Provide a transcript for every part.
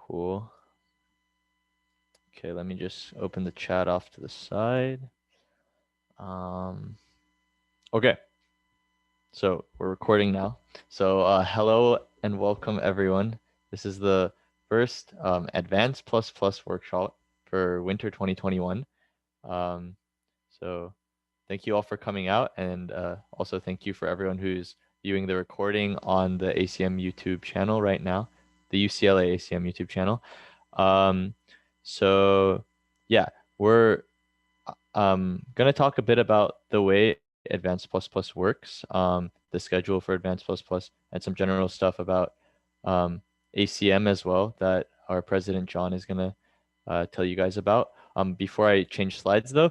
Cool. Okay, let me just open the chat off to the side. Okay, so we're recording now. So hello and welcome everyone. This is the first Advanced Plus Plus workshop for winter 2021. So thank you all for coming out, and also thank you for everyone who's viewing the recording on the ACM YouTube channel right now, the UCLA ACM YouTube channel. So yeah, we're gonna talk a bit about the way Advanced Plus Plus works, the schedule for Advanced Plus Plus, and some general stuff about ACM as well that our president John is gonna tell you guys about. Before I change slides though,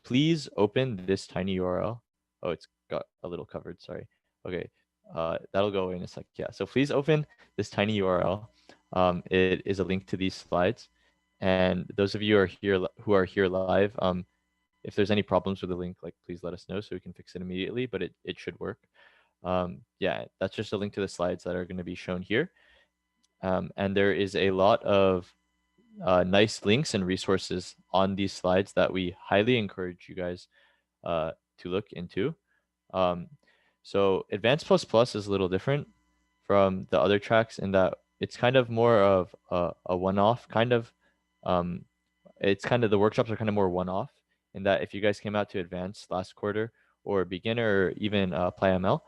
please open this tiny URL. Oh, it's got a little covered, sorry. Okay, that'll go away in a sec. Yeah, so please open this tiny URL. It is a link to these slides. And those of you who are here live, if there's any problems with the link, like please let us know so we can fix it immediately, but it should work. Yeah, that's just a link to the slides that are going to be shown here. And there is a lot of nice links and resources on these slides that we highly encourage you guys to look into. So Advanced Plus Plus is a little different from the other tracks in that it's kind of more of a one-off kind of. It's kind of, the workshops are kind of more one-off in that if you guys came out to Advanced last quarter or beginner or even Apply ML,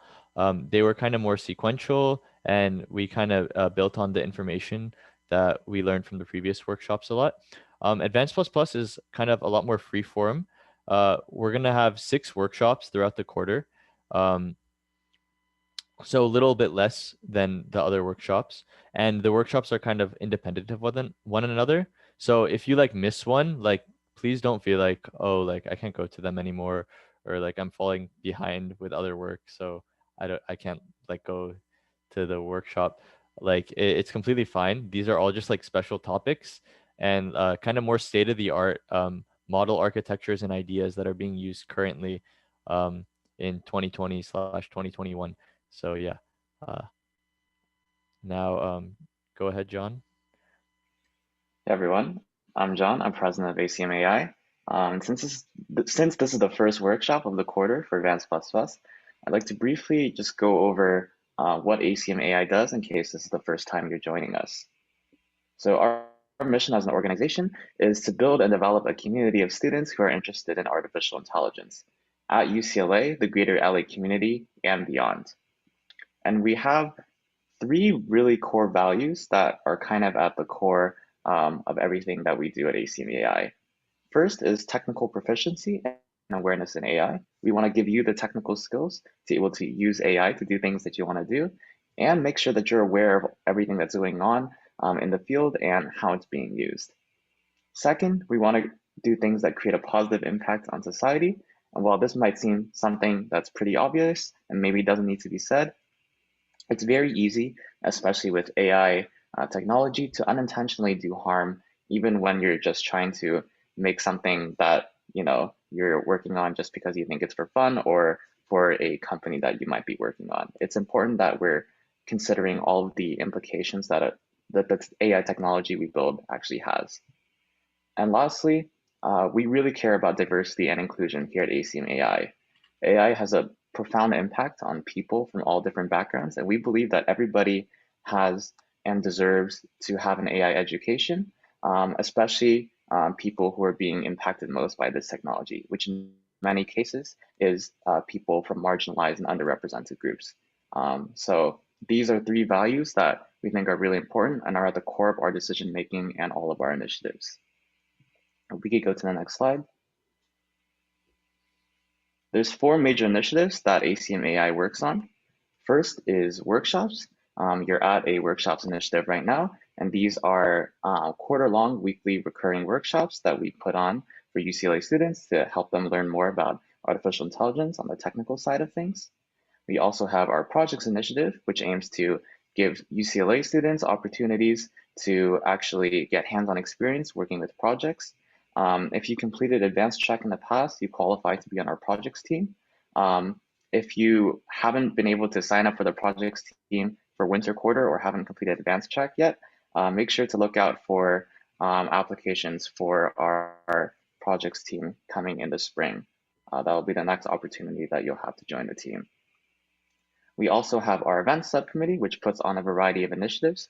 they were kind of more sequential, and we kind of built on the information that we learned from the previous workshops a lot. Advanced Plus Plus is kind of a lot more free form. We're gonna have 6 workshops throughout the quarter. So a little bit less than the other workshops, and the workshops are kind of independent of one another. So if you like miss one, like please don't feel like, oh, like I can't go to them anymore, or like I'm falling behind with other work, so I can't like go to the workshop. Like it's completely fine. These are all just like special topics and kind of more state of the art model architectures and ideas that are being used currently in 2020/2021. So yeah, uh, now go ahead, John. Hey everyone, I'm John. I'm president of ACM AI. Since this is the first workshop of the quarter for Advanced Plus Plus, I'd like to briefly just go over what ACM AI does in case this is the first time you're joining us. So our mission as an organization is to build and develop a community of students who are interested in artificial intelligence at UCLA, the greater LA community, and beyond. And we have 3 really core values that are kind of at the core of everything that we do at ACM AI. First is technical proficiency and awareness in AI. We want to give you the technical skills to be able to use AI to do things that you want to do, and make sure that you're aware of everything that's going on in the field and how it's being used. Second, we want to do things that create a positive impact on society. And while this might seem something that's pretty obvious and maybe doesn't need to be said, it's very easy, especially with AI technology, to unintentionally do harm, even when you're just trying to make something that you're working on just because you think it's for fun or for a company that you might be working on. It's important that we're considering all of the implications that the AI technology we build actually has. And lastly, we really care about diversity and inclusion here at ACM AI. AI has a profound impact on people from all different backgrounds, and we believe that everybody has and deserves to have an AI education, especially people who are being impacted most by this technology, which in many cases is people from marginalized and underrepresented groups. So these are 3 values that we think are really important and are at the core of our decision making and all of our initiatives. We could go to the next slide. There's 4 major initiatives that ACM AI works on. First is workshops. You're at a workshops initiative right now, and these are quarter-long, weekly recurring workshops that we put on for UCLA students to help them learn more about artificial intelligence on the technical side of things. We also have our projects initiative, which aims to give UCLA students opportunities to actually get hands-on experience working with projects. If you completed advanced check in the past, you qualify to be on our projects team. If you haven't been able to sign up for the projects team for winter quarter or haven't completed advanced check yet, make sure to look out for applications for our projects team coming in the spring. That will be the next opportunity that you'll have to join the team. We also have our events subcommittee, which puts on a variety of initiatives,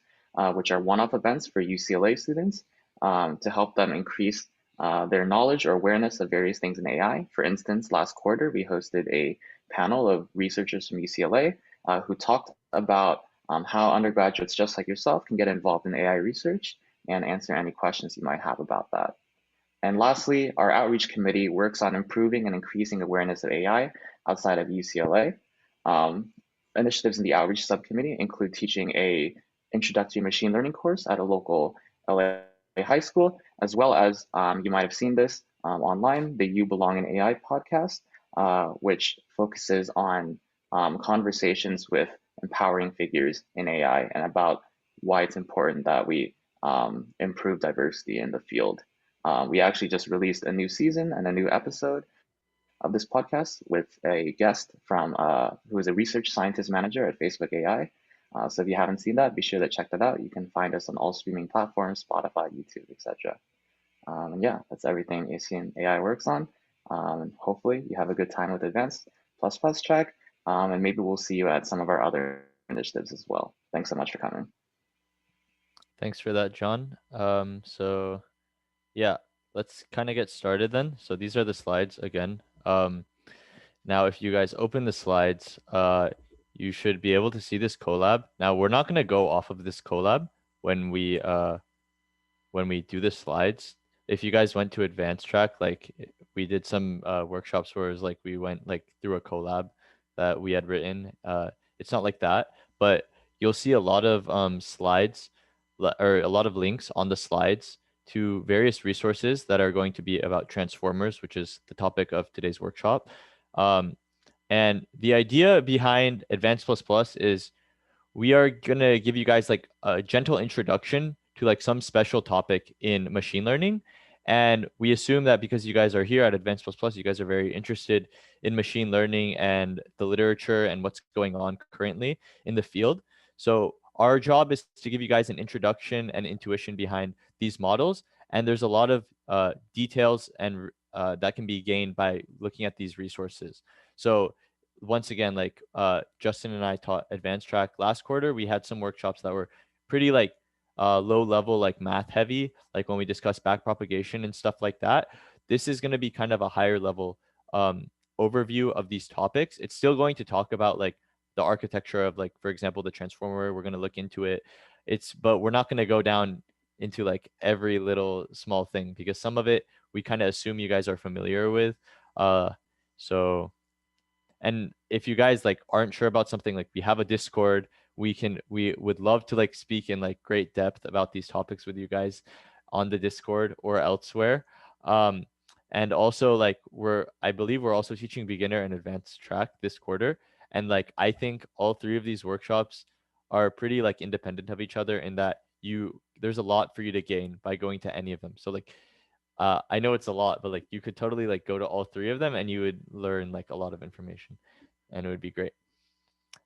which are one-off events for UCLA students to help them increase their knowledge or awareness of various things in AI. For instance, last quarter, we hosted a panel of researchers from UCLA who talked about how undergraduates just like yourself can get involved in AI research and answer any questions you might have about that. And lastly, our outreach committee works on improving and increasing awareness of AI outside of UCLA. Um, Initiatives in the outreach subcommittee include teaching a introductory machine learning course at a local LA high school, as well as you might have seen this online, the You Belong in AI podcast, which focuses on conversations with empowering figures in AI and about why it's important that we improve diversity in the field. We actually just released a new season and a new episode of this podcast with a guest from who is a research scientist manager at Facebook AI. So if you haven't seen that, be sure to check that out. You can find us on all streaming platforms, Spotify, YouTube, etc. And yeah, that's everything ACM AI works on. Hopefully you have a good time with Advanced Plus Plus track, and maybe we'll see you at some of our other initiatives as well. Thanks so much for coming. Thanks for that, John. So yeah, let's kind of get started then. So these are the slides again. Now if you guys open the slides, you should be able to see this collab. Now we're not gonna go off of this collab when we do the slides. If you guys went to advanced track, like we did some workshops where it was like we went like through a collab that we had written. It's not like that, but you'll see a lot of slides or a lot of links on the slides to various resources that are going to be about transformers, which is the topic of today's workshop. And the idea behind Advanced Plus Plus is we are gonna give you guys like a gentle introduction to like some special topic in machine learning. And we assume that because you guys are here at Advanced Plus Plus, you guys are very interested in machine learning and the literature and what's going on currently in the field. So our job is to give you guys an introduction and intuition behind these models. And there's a lot of details and that can be gained by looking at these resources. So once again, like Justin and I taught advanced track last quarter, we had some workshops that were pretty like low level, like math heavy, like when we discussed backpropagation and stuff like that. This is going to be kind of a higher level overview of these topics. It's still going to talk about like the architecture of like, for example, the transformer. We're going to look into it. But we're not going to go down into like every little small thing because some of it we kind of assume you guys are familiar with. So and if you guys like aren't sure about something, like we have a Discord, we would love to like speak in like great depth about these topics with you guys on the Discord or elsewhere. Um, and also like I believe we're also teaching beginner and advanced track this quarter. And like I think all three of these workshops are pretty like independent of each other in that there's a lot for you to gain by going to any of them. So like I know it's a lot, but like you could totally like go to all three of them and you would learn like a lot of information and it would be great.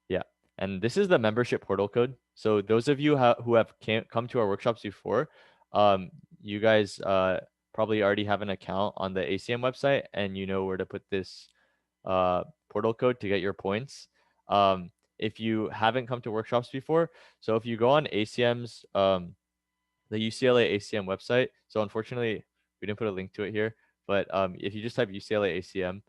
Yeah. And this is the membership portal code. So those of you who have come to our workshops before, you guys probably already have an account on the ACM website and you know where to put this portal code to get your points. If you haven't come to workshops before, so if you go on ACM's the UCLA ACM website. So unfortunately, we didn't put a link to it here, but if you just type UCLA ACM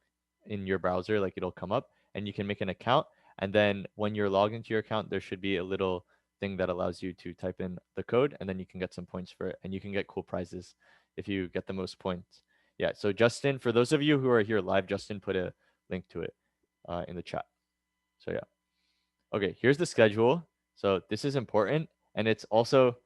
in your browser, like it'll come up and you can make an account. And then when you're logged into your account, there should be a little thing that allows you to type in the code and then you can get some points for it and you can get cool prizes if you get the most points. Yeah, so Justin, for those of you who are here live, Justin put a link to it in the chat. So yeah. Okay, here's the schedule. So this is important and it's also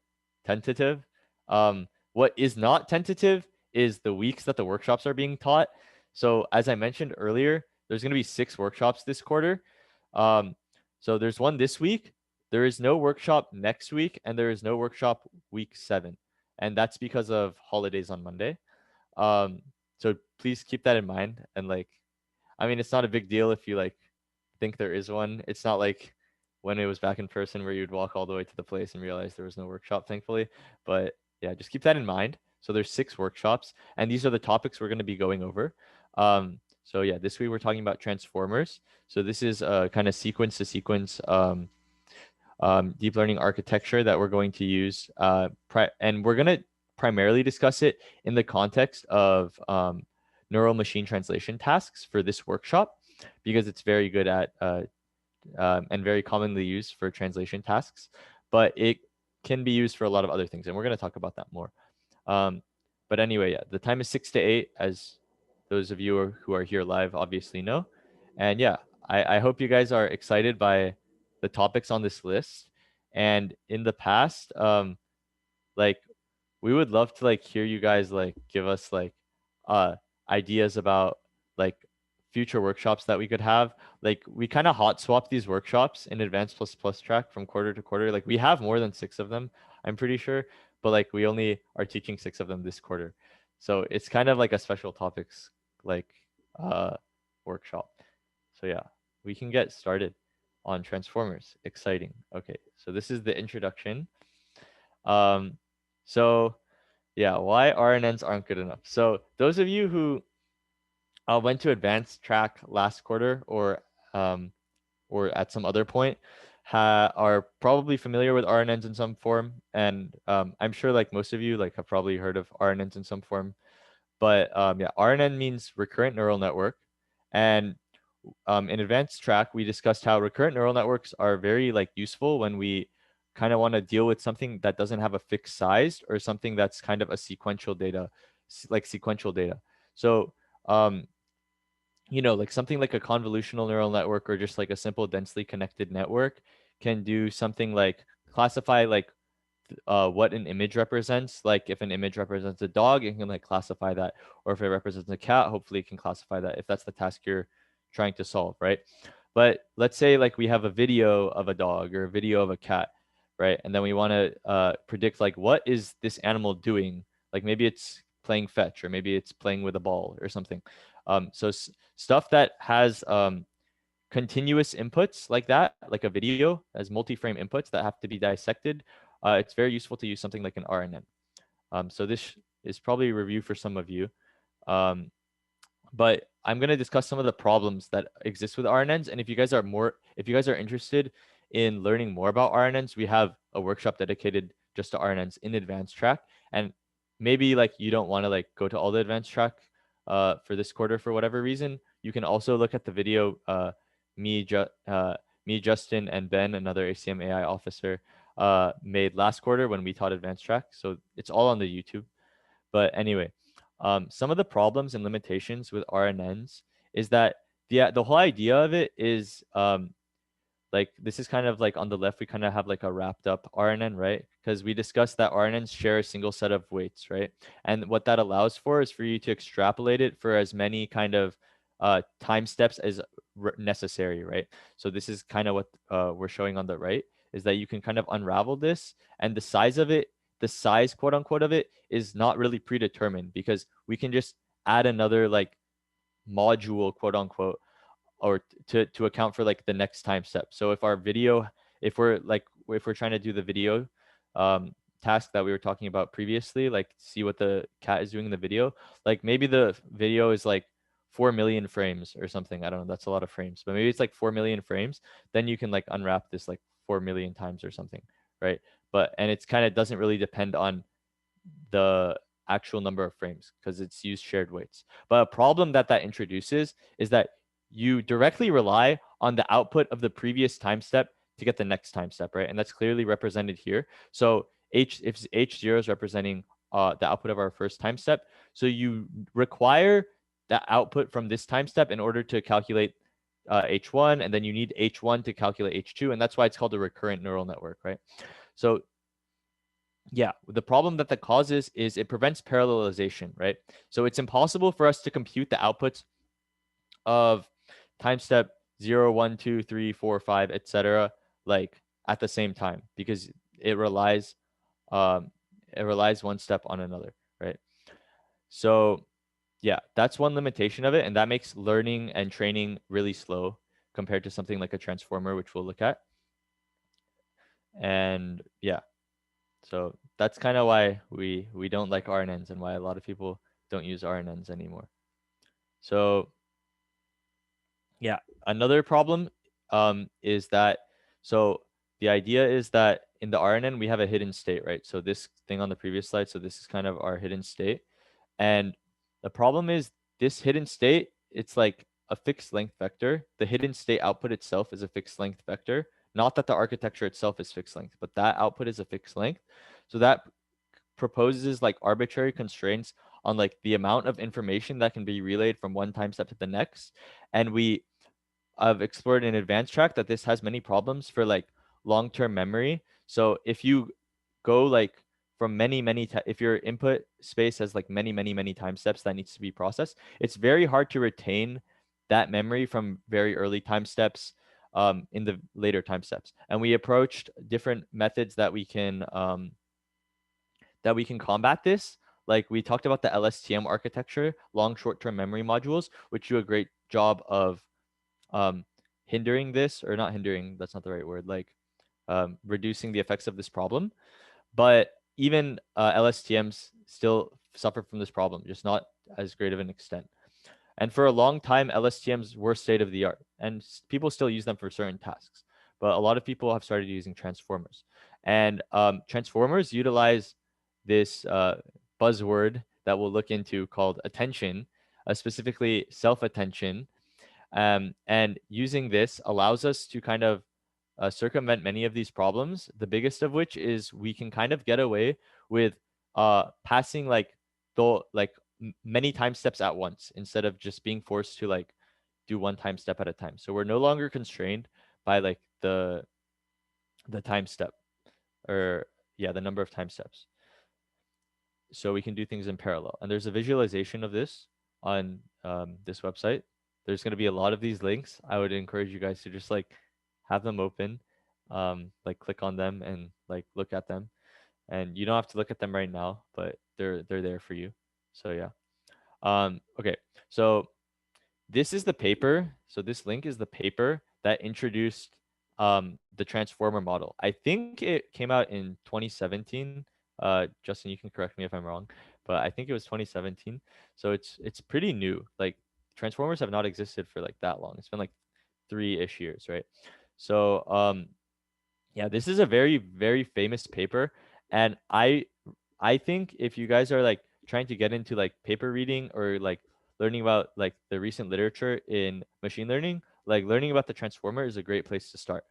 tentative. What is not tentative is the weeks that the workshops are being taught. So as I mentioned earlier, there's going to be 6 workshops this quarter. So there's one this week. There is no workshop next week, and there is no workshop week 7. And that's because of holidays on Monday. So please keep that in mind. And like, I mean, it's not a big deal if you like think there is one. It's not like when it was back in person where you'd walk all the way to the place and realize there was no workshop, thankfully. But yeah, just keep that in mind. So there's 6 workshops, and these are the topics we're going to be going over. So yeah, this week we're talking about transformers. So this is a kind of sequence to sequence deep learning architecture that we're going to use, and we're going to primarily discuss it in the context of neural machine translation tasks for this workshop, because it's very good at and very commonly used for translation tasks, but it can be used for a lot of other things, and we're going to talk about that more. But anyway, yeah, the time is 6 to 8, as those of you who are here live obviously know. And yeah, I hope you guys are excited by the topics on this list. And in the past, like we would love to like hear you guys like give us like uh ideas about like future workshops that we could have. Like we kind of hot swap these workshops in advanced plus plus track from quarter to quarter. Like we have more than 6 of them, I'm pretty sure, but like we only are teaching 6 of them this quarter. So it's kind of like a special topics like uh workshop. So yeah, we can get started on transformers. Exciting. Okay, so this is the introduction. um so yeah, why RNNs aren't good enough. So those of you who went to advanced track last quarter um, or at some other point are probably familiar with RNNs in some form, and I'm sure like most of you like have probably heard of RNNs in some form. But yeah, RNN means recurrent neural network, and in advanced track we discussed how recurrent neural networks are very like useful when we kind of want to deal with something that doesn't have a fixed size, or something that's kind of a sequential data, like sequential data. So um, like something like a convolutional neural network, or just like a simple densely connected network, can do something like classify like what an image represents. Like if an image represents a dog, it can like classify that, or if it represents a cat, hopefully it can classify that, if that's the task you're trying to solve, right? But let's say like we have a video of a dog or a video of a cat, right? And then we want to predict like what is this animal doing. Like maybe it's playing fetch, or maybe it's playing with a ball or something. So stuff that has continuous inputs like that, like a video as multi-frame inputs that have to be dissected, it's very useful to use something like an RNN. So this is probably a review for some of you. Um, but I'm going to discuss some of the problems that exist with RNNs. And if you guys are interested in learning more about RNNs, we have a workshop dedicated just to RNNs in advanced track. And maybe like you don't want to like go to all the advanced track for this quarter for whatever reason. You can also look at the video me, Justin, and Ben, another ACM AI officer, made last quarter when we taught advanced track. So it's all on the YouTube. But anyway, some of the problems and limitations with RNNs is that the whole idea of it is like this is kind of like on the left, we kind of have like a wrapped up RNN, right? Because we discussed that RNNs share a single set of weights, right? And what that allows for is for you to extrapolate it for as many kind of time steps as necessary, right? So this is kind of what we're showing on the right, is that you can kind of unravel this, and the size quote unquote of it is not really predetermined, because we can just add another like module quote unquote, or to account for like the next time step. So if our video, if we're trying to do the video task that we were talking about previously, like see what the cat is doing in the video, like maybe the video is like 4 million frames or something. I don't know, that's a lot of frames, but maybe it's like 4 million frames. Then you can like unwrap this like 4 million times or something, right? But and it's kind of doesn't really depend on the actual number of frames, because it's used shared weights. But a problem that introduces is that you directly rely on the output of the previous time step to get the next time step, right? And that's clearly represented here. So if H0 is representing the output of our first time step, so you require the output from this time step in order to calculate H1, and then you need H1 to calculate H2, and that's why it's called a recurrent neural network, right? So yeah, the problem that causes is it prevents parallelization, right? So it's impossible for us to compute the outputs of time step 0, 1, 2, 3, 4, 5, etc. like at the same time, because it relies one step on another, right? So yeah, that's one limitation of it, and that makes learning and training really slow compared to something like a transformer, which we'll look at. And yeah, so that's kind of why we don't like RNNs and why a lot of people don't use RNNs anymore. So yeah, another problem is that, so the idea is that in the RNN we have a hidden state, right? So this thing on the previous slide, so this is kind of our hidden state. And the problem is this hidden state, it's like a fixed length vector. The hidden state output itself is a fixed length vector. Not that the architecture itself is fixed length, but that output is a fixed length. So that proposes like arbitrary constraints on like the amount of information that can be relayed from one time step to the next. And I've explored in advanced track that this has many problems for like long-term memory. So if you go like from if your input space has like many time steps that needs to be processed, it's very hard to retain that memory from very early time steps in the later time steps. And we approached different methods that we can combat this. Like we talked about the LSTM architecture, long short-term memory modules, which do a great job of um, hindering this, or not hindering, that's not the right word, like reducing the effects of this problem. But even LSTMs still suffer from this problem, just not as great of an extent. And for a long time, LSTMs were state of the art, and people still use them for certain tasks. But a lot of people have started using transformers, and transformers utilize this buzzword that we'll look into called attention, specifically self-attention, and using this allows us to kind of circumvent many of these problems. The biggest of which is we can kind of get away with passing like many time steps at once instead of just being forced to like do one time step at a time. So we're no longer constrained by like the time step, or yeah, the number of time steps. So we can do things in parallel. And there's a visualization of this on this website. There's going to be a lot of these links. I would encourage you guys to just like have them open, like click on them and like look at them. And you don't have to look at them right now, but they're there for you. So yeah. Okay. So this is the paper. So this link is the paper that introduced the transformer model. I think it came out in 2017. Justin, you can correct me if I'm wrong, but I think it was 2017. So it's pretty new. Like transformers have not existed for like that long. It's been like 3-ish years, right? So yeah, this is a very famous paper, and I think if you guys are like trying to get into like paper reading or like learning about like the recent literature in machine learning, like learning about the transformer is a great place to start,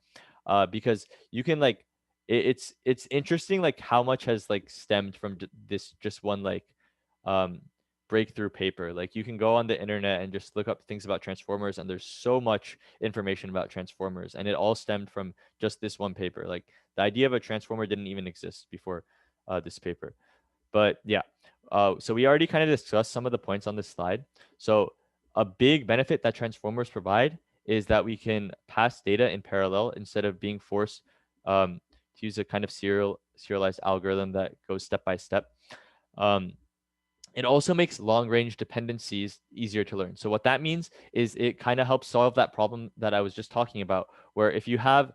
because you can like it's interesting like how much has like stemmed from this just one like um breakthrough paper. Like you can go on the internet and just look up things about transformers, and there's so much information about transformers, and it all stemmed from just this one paper. Like the idea of a transformer didn't even exist before this paper. But yeah, so we already kind of discussed some of the points on this slide. So a big benefit that transformers provide is that we can pass data in parallel instead of being forced to use a kind of serialized algorithm that goes step by step. Um, it also makes long range dependencies easier to learn. So what that means is it kind of helps solve that problem that I was just talking about, where if you have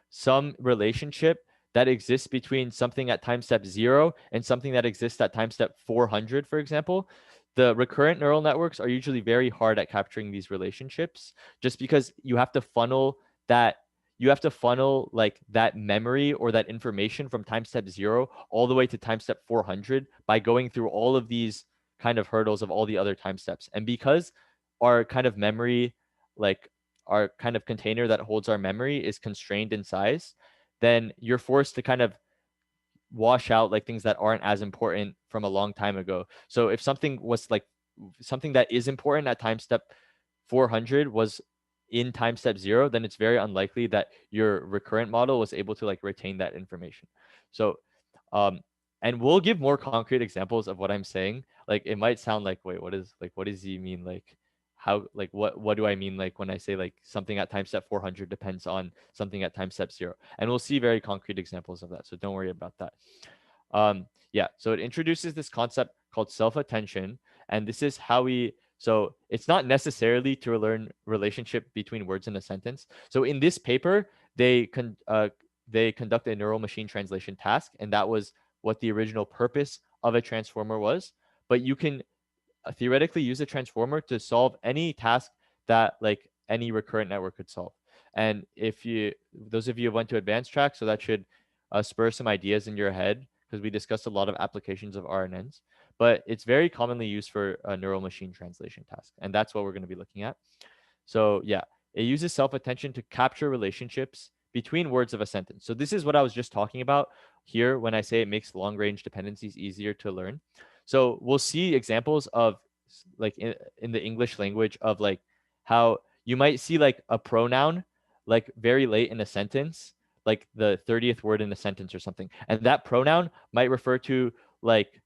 some relationship that exists between something at time step 0 and something that exists at time step 400, for example, the recurrent neural networks are usually very hard at capturing these relationships, just because that you have to funnel like that memory or that information from time step 0 all the way to time step 400 by going through all of these kind of hurdles of all the other time steps. And because our kind of memory, like our kind of container that holds our memory is constrained in size, then you're forced to kind of wash out like things that aren't as important from a long time ago. So if something was like something that is important at time step 400 was in time step 0, then it's very unlikely that your recurrent model was able to like retain that information. So um and we'll give more concrete examples of what I'm saying. Like it might sound like, wait, what does he mean? Like how, like what do I mean like when I say like something at time step 400 depends on something at time step 0? And we'll see very concrete examples of that, so don't worry about that. Yeah, so it introduces this concept called self-attention, and this is how so it's not necessarily to learn relationship between words in a sentence. So in this paper, they they conduct a neural machine translation task, and that was what the original purpose of a transformer was. But you can theoretically use a transformer to solve any task that like any recurrent network could solve. And if you, those of you who went to advanced track, so that should spur some ideas in your head, because we discussed a lot of applications of RNNs, but it's very commonly used for a neural machine translation task. And that's what we're going to be looking at. So yeah, it uses self-attention to capture relationships between words of a sentence. So this is what I was just talking about here when I say it makes long-range dependencies easier to learn. So we'll see examples of like in the English language of like how you might see like a pronoun like very late in a sentence, like the 30th word in a sentence or something. And that pronoun might refer to like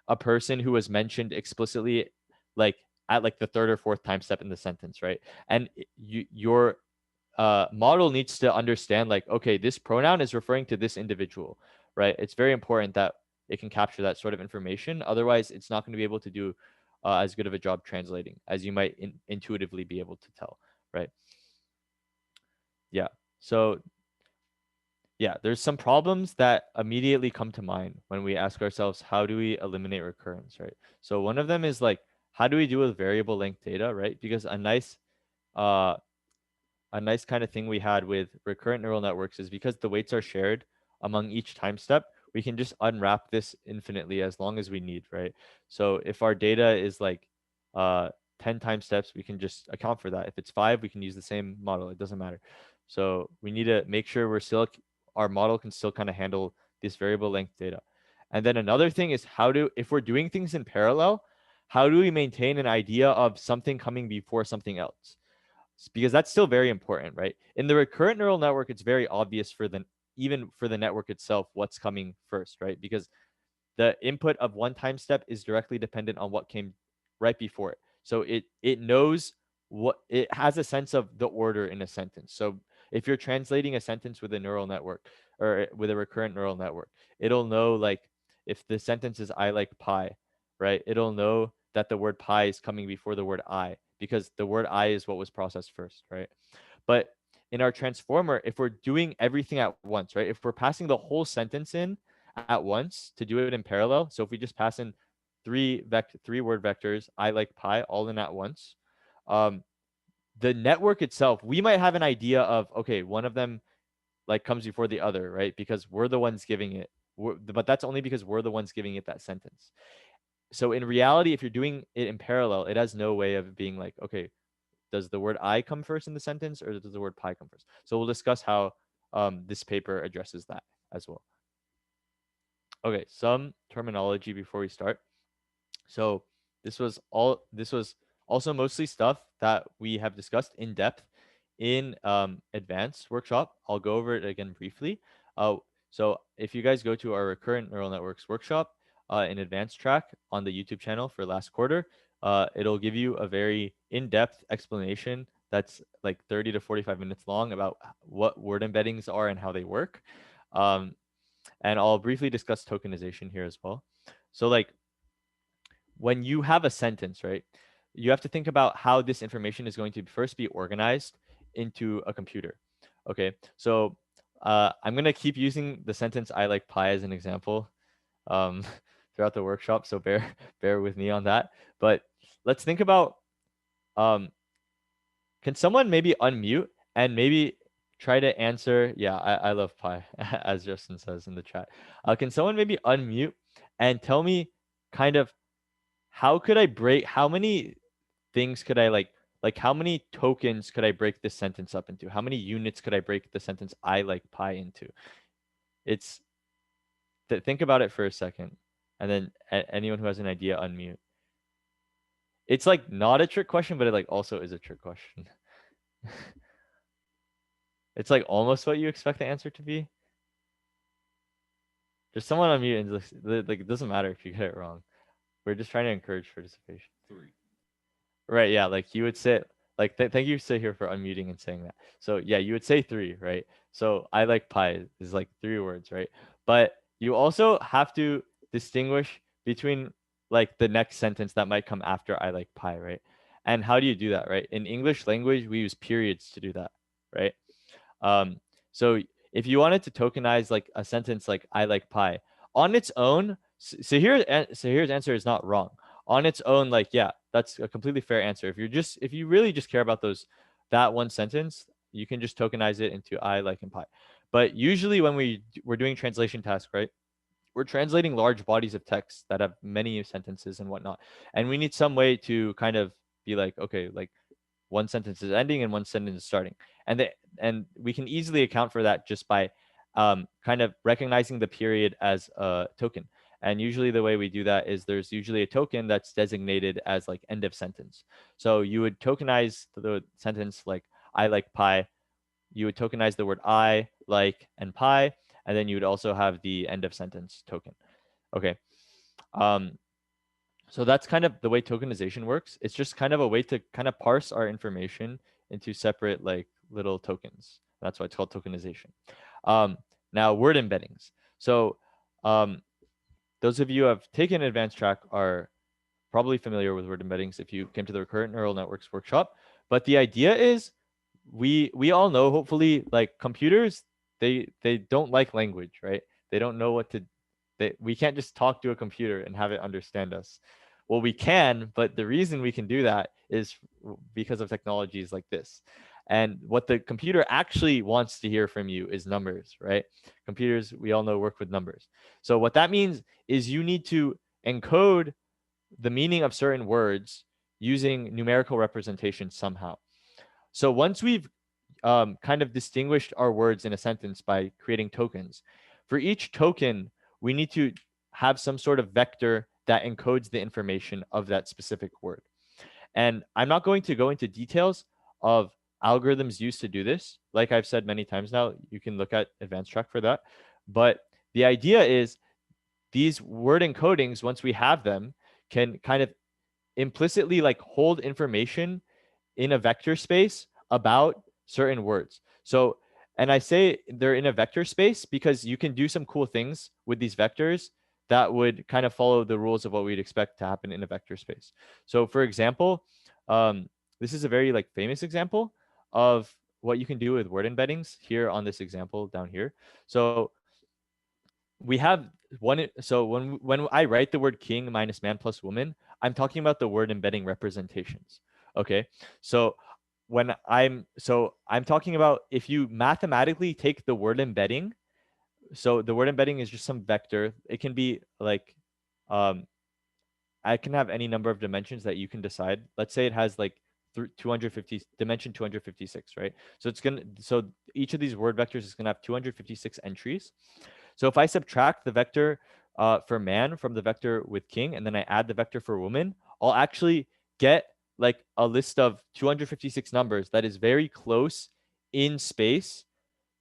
a person who was mentioned explicitly like at like the third or fourth time step in the sentence, right? And your model needs to understand like, okay, this pronoun is referring to this individual, right? It's very important that it can capture that sort of information. Otherwise, it's not going to be able to do as good of a job translating as you might intuitively be able to tell, right? Yeah. So yeah, there's some problems that immediately come to mind when we ask ourselves, how do we eliminate recurrence, right? So one of them is like, how do we deal with variable length data, right? Because uh, a nice kind of thing we had with recurrent neural networks is because the weights are shared among each time step, we can just unwrap this infinitely as long as we need, right? So if our data is like uh, 10 time steps, we can just account for that. If it's 5, we can use the same model. It doesn't matter. So we need to make sure our model can still kind of handle this variable length data. And then another thing is if we're doing things in parallel, how do we maintain an idea of something coming before something else? Because that's still very important, right? In the recurrent neural network, it's very obvious even for the network itself what's coming first, right? Because the input of one time step is directly dependent on what came right before it. So it knows what it has a sense of the order in a sentence. So if you're translating a sentence with a neural network or with a recurrent neural network, it'll know like if the sentence is I like pie, right? It'll know that the word pie is coming before the word I because the word I is what was processed first, right? But in our transformer, if we're doing everything at once, right? If we're passing the whole sentence in at once to do it in parallel. So if we just pass in three word vectors, I like pie, all in at once, um, the network itself, we might have an idea of, okay, one of them like comes before the other, right? Because we're the ones giving it. But that's only because we're the ones giving it that sentence. So in reality, if you're doing it in parallel, it has no way of being like, okay, does the word I come first in the sentence or does the word pie come first? So we'll discuss how this paper addresses that as well. Okay, some terminology before we start. So this was also mostly stuff that we have discussed in depth in advanced workshop. I'll go over it again briefly. Uh, so if you guys go to our recurrent neural networks workshop in advanced track on the YouTube channel for last quarter, it'll give you a very in-depth explanation that's like 30 to 45 minutes long about what word embeddings are and how they work. And I'll briefly discuss tokenization here as well. So like when you have a sentence, right, you have to think about how this information is going to first be organized into a computer. Okay, so I'm going to keep using the sentence I like pie as an example um, throughout the workshop, so bear with me on that. But let's think about, um, can someone maybe unmute and maybe try to answer? Yeah, I love pie, as Justin says in the chat. Can someone maybe unmute and tell me kind of how many things could I like how many tokens could I break this sentence up into? How many units could I break the sentence I like pie into? It's think about it for a second, and then anyone who has an idea, unmute. It's like not a trick question, but it like also is a trick question. It's like almost what you expect the answer to be. Just someone unmute and like it doesn't matter if you get it wrong. We're just trying to encourage participation. 3. Right, yeah, like you would say, like thank you sit here for unmuting and saying that. So yeah, you would say 3, right? So I like pie is like 3 words, right? But you also have to distinguish between like the next sentence that might come after I like pie, right? And how do you do that, right? In English language, we use periods to do that, right? Um, so if you wanted to tokenize like a sentence like I like pie on its own, so here's answer is not wrong. On its own, like yeah, that's a completely fair answer. If you really just care about that one sentence, you can just tokenize it into I like and pie. But usually when we're doing translation tasks, right? We're translating large bodies of text that have many sentences and whatnot, and we need some way to kind of be like, okay, like one sentence is ending and one sentence is starting, and we can easily account for that just by kind of recognizing the period as a token. And usually the way we do that is there's usually a token that's designated as like end of sentence. So you would tokenize the sentence like I like pie, you would tokenize the word I like and pie, and then you would also have the end of sentence token. Okay. um so that's kind of the way tokenization works. It's just kind of a way to kind of parse our information into separate like little tokens. That's why it's called tokenization. Um, Now, word embeddings. So um, those of you who have taken advanced track are probably familiar with word embeddings if you came to the recurrent neural networks workshop. But the idea is we all know, hopefully, like computers, they don't like language, right? They don't know what to we can't just talk to a computer and have it understand us. Well, we can, but the reason we can do that is because of technologies like this. And what the computer actually wants to hear from you is numbers, right? Computers, we all know, work with numbers. So what that means is you need to encode the meaning of certain words using numerical representation somehow. So once we've kind of distinguished our words in a sentence by creating tokens, for each token, we need to have some sort of vector that encodes the information of that specific word. And I'm not going to go into details of algorithms used to do this. Like I've said many times now, you can look at advanced track for that. But the idea is these word encodings, once we have them, can kind of implicitly like hold information in a vector space about certain words. So, and I say they're in a vector space because you can do some cool things with these vectors that would kind of follow the rules of what we'd expect to happen in a vector space. So, for example, this is a very like famous example of what you can do with word embeddings here on this example down here. So we have one. So when I write the word king minus man plus woman, I'm talking about the word embedding representations. Okay. So I'm talking about if you mathematically take the word embedding. So the word embedding is just some vector. It can be like um I can have any number of dimensions that you can decide. Let's say it has like 250 dimension 256, right? So each of these word vectors is going to have 256 entries. So if I subtract the vector for man from the vector with king, and then I add the vector for woman, I'll actually get like a list of 256 numbers that is very close in space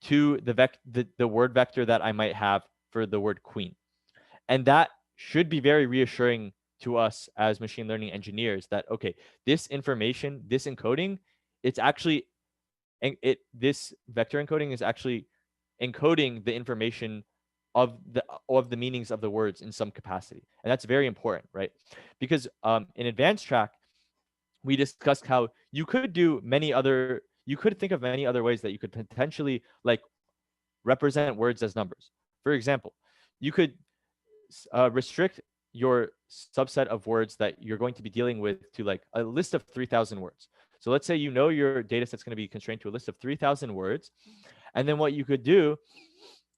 to the word vector that I might have for the word queen. And that should be very reassuring to us as machine learning engineers that, okay, this information, this encoding, it's actually, this vector encoding is actually encoding the information of the meanings of the words in some capacity. And that's very important, right? Because in advanced track, we discussed how you could think of many other ways that you could potentially like represent words as numbers. For example, you could restrict your subset of words that you're going to be dealing with to like a list of 3,000 words. So let's say you know your data set's going to be constrained to a list of 3,000 words. And then what you could do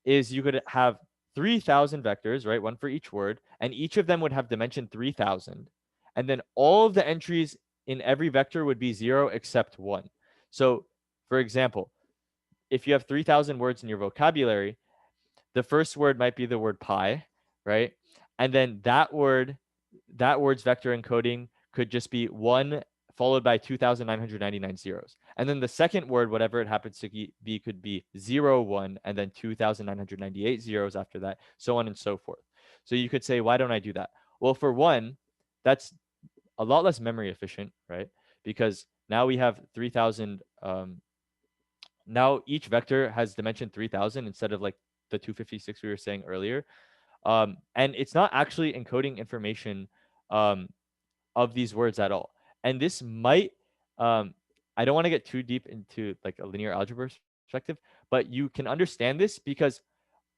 is you could have 3,000 vectors, right? One for each word. And each of them would have dimension 3,000. And then all of the entries in every vector would be 0 except 1. So, for example, if you have 3,000 words in your vocabulary, the first word might be the word pie, right? And then that word's vector encoding could just be 1 followed by 2,999 zeros. And then the second word, whatever it happens to be, could be 0, 1, and then 2,998 zeros after that, so on and so forth. So you could say, why don't I do that? Well, for one, that's a lot less memory efficient, right? Because now we have 3,000 now each vector has dimension 3,000 instead of like the 256 we were saying earlier. And it's not actually encoding information um, of these words at all. And this might, I don't want to get too deep into like a linear algebra perspective, But you can understand this because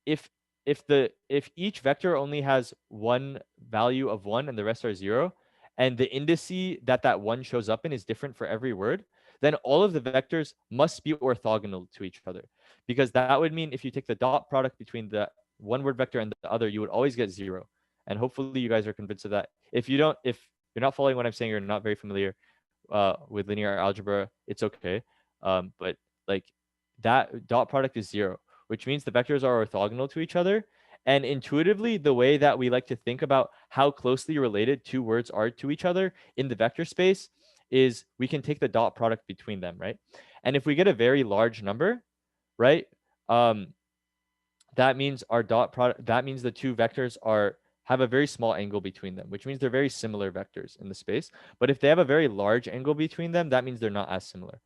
if if each vector only has one value of 1 and the rest are 0, and the indice that that 1 shows up in is different for every word, then all of the vectors must be orthogonal to each other. Because that would mean if you take the dot product between the one word vector and the other, you would always get 0. And hopefully you guys are convinced of that. If you're not following what I'm saying, you're not very familiar with linear algebra, it's okay. But like that dot product is 0, which means the vectors are orthogonal to each other. And intuitively, the way that we like to think about how closely related two words are to each other in the vector space is we can take the dot product between them, right? And if we get a very large number, right, um, that means our dot product, that means the two vectors are have a very small angle between them, which means they're very similar vectors in the space. But if they have a very large angle between them, that means they're not as similar.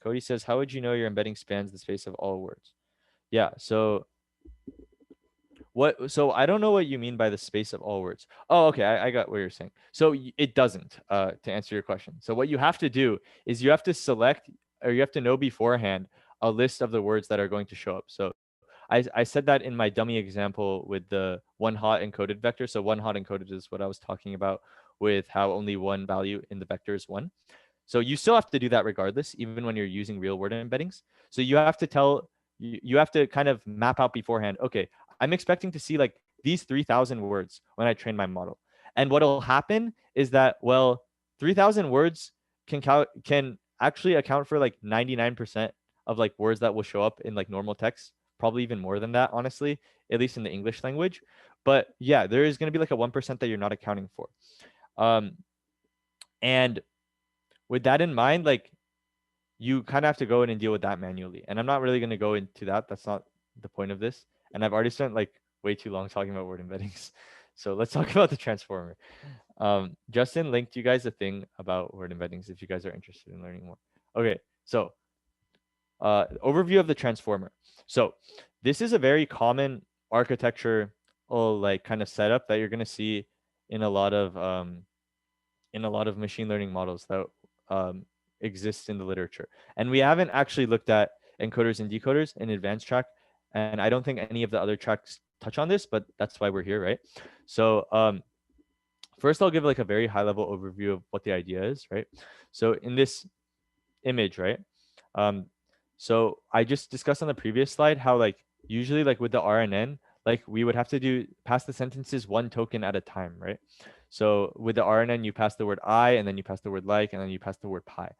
Cody says, how would you know your embedding spans the space of all words? Yeah, so so I don't know what you mean by the space of all words. Oh, okay, I got what you're saying. So it doesn't, to answer your question. So what you have to do is you have to select, or you have to know beforehand a list of the words that are going to show up. So I said that in my dummy example with the one hot encoded vector. So one hot encoded is what I was talking about with how only one value in the vector is 1. So you still have to do that regardless, even when you're using real word embeddings. So you have to you have to kind of map out beforehand, okay, I'm expecting to see like these 3,000 words when I train my model. And what'll happen is that, well, 3,000 words can actually account for like 99% of like words that will show up in like normal text, probably even more than that, honestly, at least in the English language. But yeah, there is going to be like a 1% that you're not accounting for. Um, and with that in mind, like you kind of have to go in and deal with that manually. And I'm not really going to go into that. That's not the point of this. And I've already spent like way too long talking about word embeddings. So let's talk about the transformer. Justin linked you guys a thing about word embeddings if you guys are interested in learning more. Okay, so overview of the transformer. So this is a very common architecture like kind of setup that you're going to see in a lot of machine learning models that um, exist in the literature. And we haven't actually looked at encoders and decoders in advanced track. And I don't think any of the other tracks touch on this, but that's why we're here, right? So first I'll give like a very high level overview of what the idea is, right? So in this image, right? Um, so I just discussed on the previous slide how like usually like with the RNN, like we would have to pass the sentences one token at a time, right? So with the RNN, you pass the word I, and then you pass the word like, and then you pass the word pi.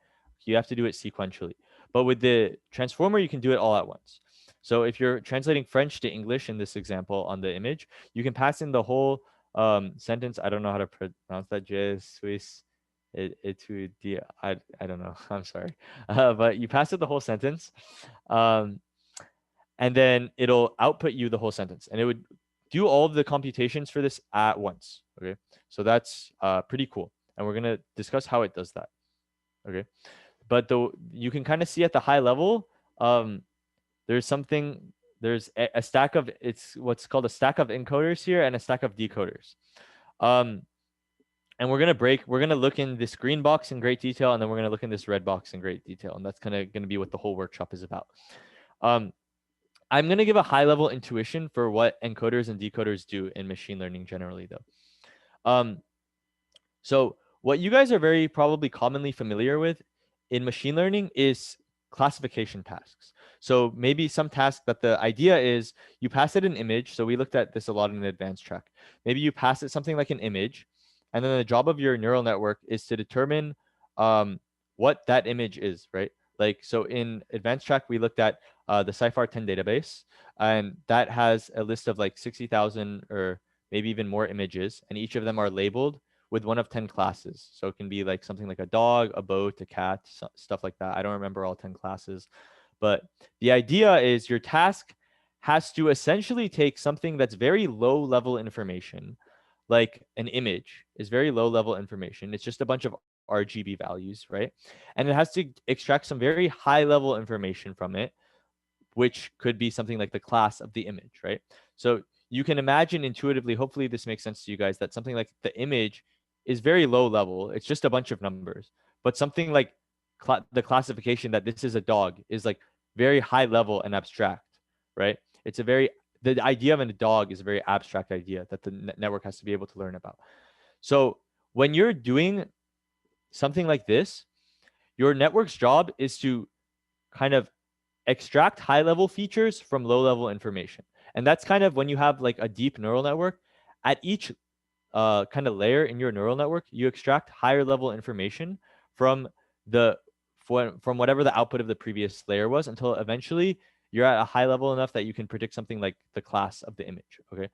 You have to do it sequentially. But with the transformer, you can do it all at once. So if you're translating French to English in this example on the image, you can pass in the whole sentence. I don't know how to pronounce that. Je suis I don't know. I'm sorry. But you pass it the whole sentence. Um, and then it'll output you the whole sentence. And it would do all of the computations for this at once. Okay. So that's pretty cool. And we're going to discuss how it does that. Okay. But you can kind of see at the high level, there's a stack of, it's what's called a stack of encoders here and a stack of decoders. And we're gonna look in this green box in great detail, and then we're gonna look in this red box in great detail, and that's kind of gonna be what the whole workshop is about. I'm gonna give a high level intuition for what encoders and decoders do in machine learning generally, though. So what you guys are very probably commonly familiar with in machine learning is classification tasks. So maybe some task that the idea is you pass it an image. So we looked at this a lot in the advanced track. Maybe you pass it something like an image, and then the job of your neural network is to determine what that image is, right? Like, so in advanced track, we looked at the CIFAR 10 database, and that has a list of like 60,000 or maybe even more images, and each of them are labeled with one of 10 classes. So it can be like something like a dog, a boat, a cat, stuff like that. I don't remember all 10 classes. But the idea is your task has to essentially take something that's very low level information, like an image is very low level information. It's just a bunch of RGB values, right? And it has to extract some very high level information from it, which could be something like the class of the image, right? So you can imagine intuitively, hopefully this makes sense to you guys, that something like the image is very low level. It's just a bunch of numbers. But something like the classification that this is a dog is like very high level and abstract, right? It's a very the idea of a dog is a very abstract idea that the network has to be able to learn about. So when you're doing something like this, your network's job is to kind of extract high level features from low level information. And that's kind of when you have like a deep neural network, at each kind of layer in your neural network, you extract higher level information from the from whatever the output of the previous layer was until eventually you're at a high level enough that you can predict something like the class of the image. Okay,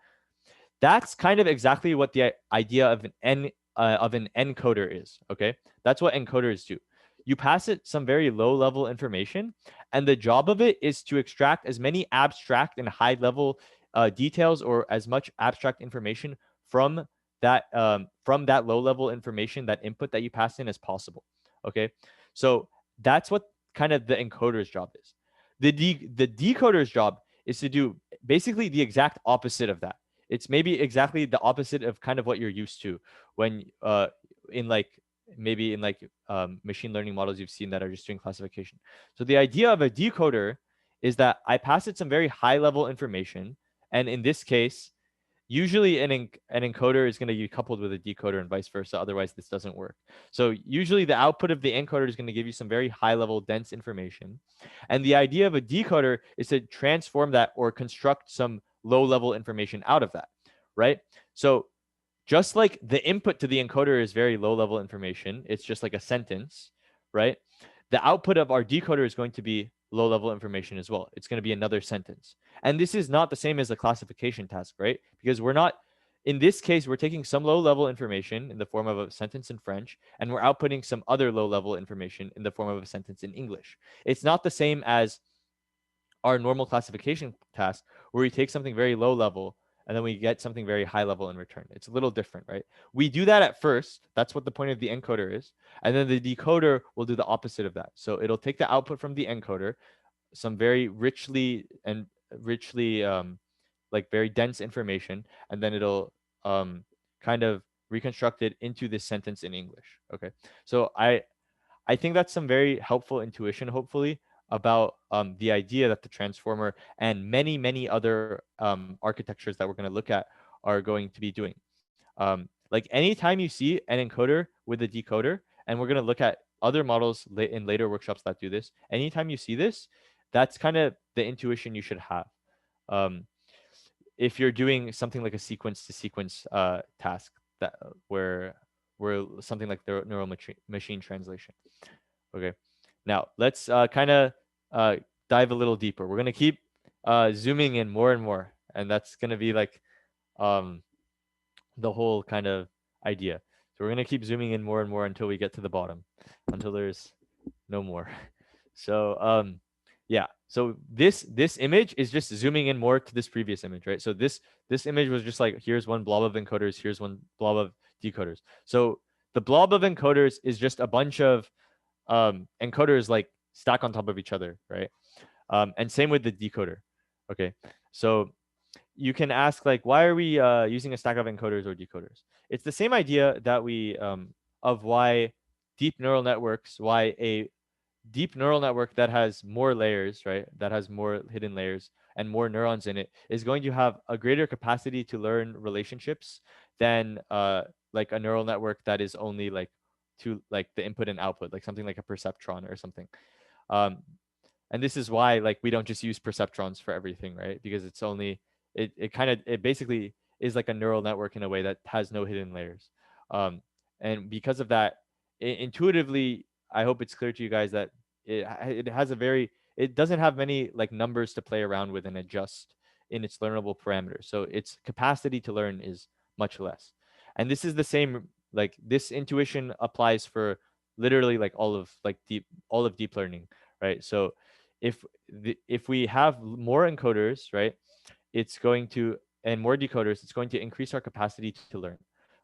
that's kind of exactly what the idea of an encoder is. Okay, that's what encoders do. You pass it some very low level information, and the job of it is to extract as many abstract and high level details or as much abstract information from that low level information, that input that you pass in, as possible. Okay, so that's what kind of the encoder's job is. The decoder's job is to do basically the exact opposite of that. It's maybe exactly the opposite of kind of what you're used to when in like maybe in like machine learning models you've seen that are just doing classification. So the idea of a decoder is that I pass it some very high level information, and in this case, usually an encoder is going to be coupled with a decoder and vice versa. Otherwise, this doesn't work. So usually the output of the encoder is going to give you some very high level dense information. And the idea of a decoder is to transform that or construct some low level information out of that, right? So just like the input to the encoder is very low level information, it's just like a sentence, right? The output of our decoder is going to be low level information as well. It's going to be another sentence. And this is not the same as a classification task, right? Because we're not, in this case, we're taking some low level information in the form of a sentence in French, and we're outputting some other low level information in the form of a sentence in English. It's not the same as our normal classification task where we take something very low level and then we get something very high level in return. It's a little different, right? We do that at first. That's what the point of the encoder is. And then the decoder will do the opposite of that. So it'll take the output from the encoder, some very richly like very dense information, and then it'll kind of reconstruct it into this sentence in English. Okay. So I think that's some very helpful intuition, hopefully, about the idea that the transformer and many other architectures that we're going to look at are going to be doing. Like anytime you see an encoder with a decoder, and we're going to look at other models in later workshops that do this, anytime you see this, that's kind of the intuition you should have. Um, if you're doing something like a sequence to sequence task that where something like the neural machine translation. Okay. Now let's kind of dive a little deeper. We're gonna keep zooming in more and more, and that's gonna be like um, the whole kind of idea. So we're gonna keep zooming in more and more until we get to the bottom, until there's no more. So yeah. So this image is just zooming in more to this previous image, right? So this image was just like, here's one blob of encoders, here's one blob of decoders. So the blob of encoders is just a bunch of encoders like stack on top of each other, right? And same with the decoder. Okay, so you can ask like, why are we using a stack of encoders or decoders? It's the same idea that we of why deep neural networks, why a deep neural network that has more layers, right, that has more hidden layers and more neurons in it, is going to have a greater capacity to learn relationships than like a neural network that is only like to like the input and output, like something like a perceptron or something. um, and this is why like we don't just use perceptrons for everything, right? Because it's only it kind of it basically is like a neural network in a way that has no hidden layers. um, and because of that, intuitively, I hope it's clear to you guys that it has a very, it doesn't have many like numbers to play around with and adjust in its learnable parameters, so its capacity to learn is much less. And this is the same, like this intuition applies for literally like all of deep learning, right? So if we have more encoders, right, it's going to, and more decoders, it's going to increase our capacity to learn.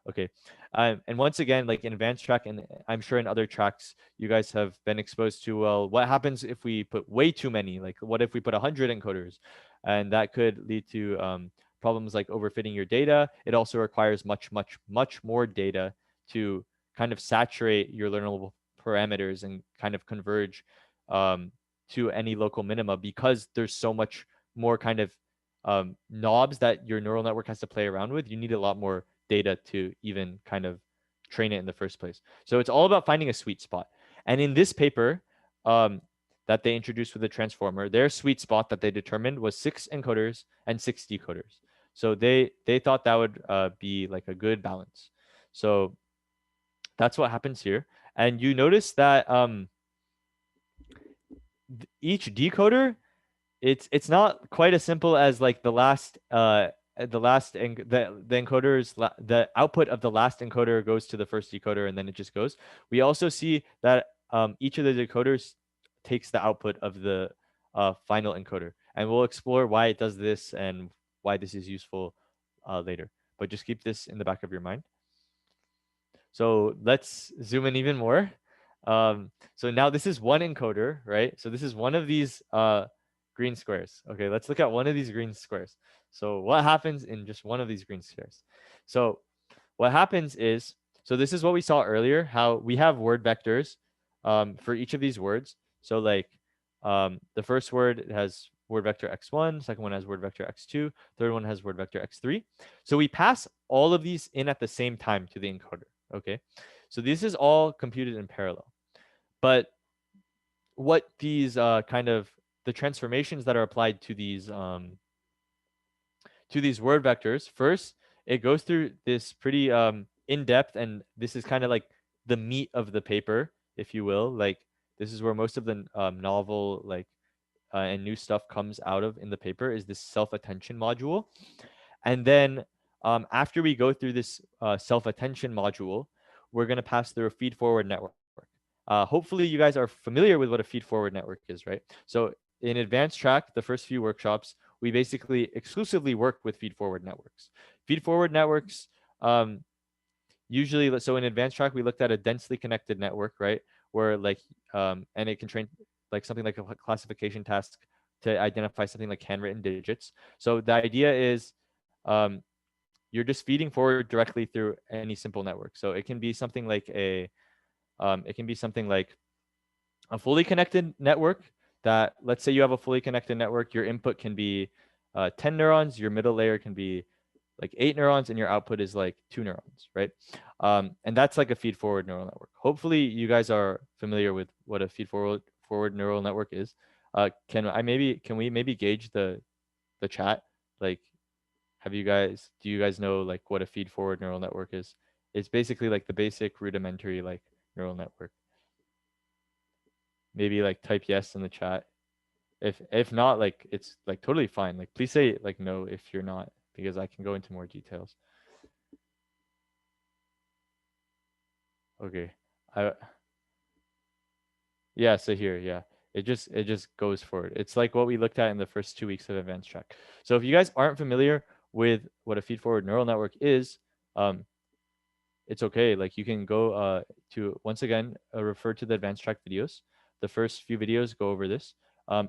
Okay. And once again, like in advanced track, and I'm sure in other tracks, you guys have been exposed to, well, what happens if we put way too many? Like, what if we put 100 encoders? And that could lead to problems like overfitting your data. It also requires much more data to kind of saturate your learnable parameters and kind of converge to any local minima because there's so much more kind of knobs that your neural network has to play around with. You need a lot more data to even kind of train it in the first place. So it's all about finding a sweet spot. And in this paper that they introduced with the transformer, their sweet spot that they determined was 6 encoders and 6 decoders. So they thought that would be like a good balance. So that's what happens here. And you notice that each decoder, it's not quite as simple as like the encoders the output of the last encoder goes to the first decoder and then it just goes. We also see that each of the decoders takes the output of the final encoder, and we'll explore why it does this and why this is useful later. But just keep this in the back of your mind. So let's zoom in even more. So now this is one encoder, right? So this is one of these green squares. Okay, let's look at one of these green squares. So what happens in just one of these green squares? So what happens is, so this is what we saw earlier, how we have word vectors for each of these words. So like the first word has word vector x1, second one has word vector x2, third one has word vector x3. So we pass all of these in at the same time to the encoder. Okay, so this is all computed in parallel. But what these kind of the transformations that are applied to these word vectors, first it goes through this pretty in-depth, and this is kind of like the meat of the paper, if you will. Like this is where most of the novel like and new stuff comes out of in the paper, is this self-attention module. And then after we go through this self-attention module, we're going to pass through a feed-forward network. Hopefully you guys are familiar with what a feed-forward network is, right? So in advanced track, the first few workshops, we basically exclusively work with feed-forward networks. Feed-forward networks, usually, so in advanced track, we looked at a densely connected network, right? Where like, and it can train like something like a classification task to identify something like handwritten digits. So the idea is you're just feeding forward directly through any simple network. So it can be something like a fully connected network that, let's say you have a fully connected network, your input can be 10 neurons, your middle layer can be like 8 neurons, and your output is like 2 neurons, right? And that's like a feed forward neural network. Hopefully you guys are familiar with what a feed forward neural network is. Can we maybe gauge the chat? Like, do you guys know like what a feed forward neural network is? It's basically like the basic rudimentary like neural network. Maybe like type yes in the chat. If not, like it's like totally fine. Like please say like no if you're not, because I can go into more details. Okay. I Yeah, so here, yeah. It just goes forward. It's like what we looked at in the first 2 weeks of advanced track. So if you guys aren't familiar with what a feed forward neural network is, it's okay. Like you can go to, once again, refer to the advanced track videos. The first few videos go over this.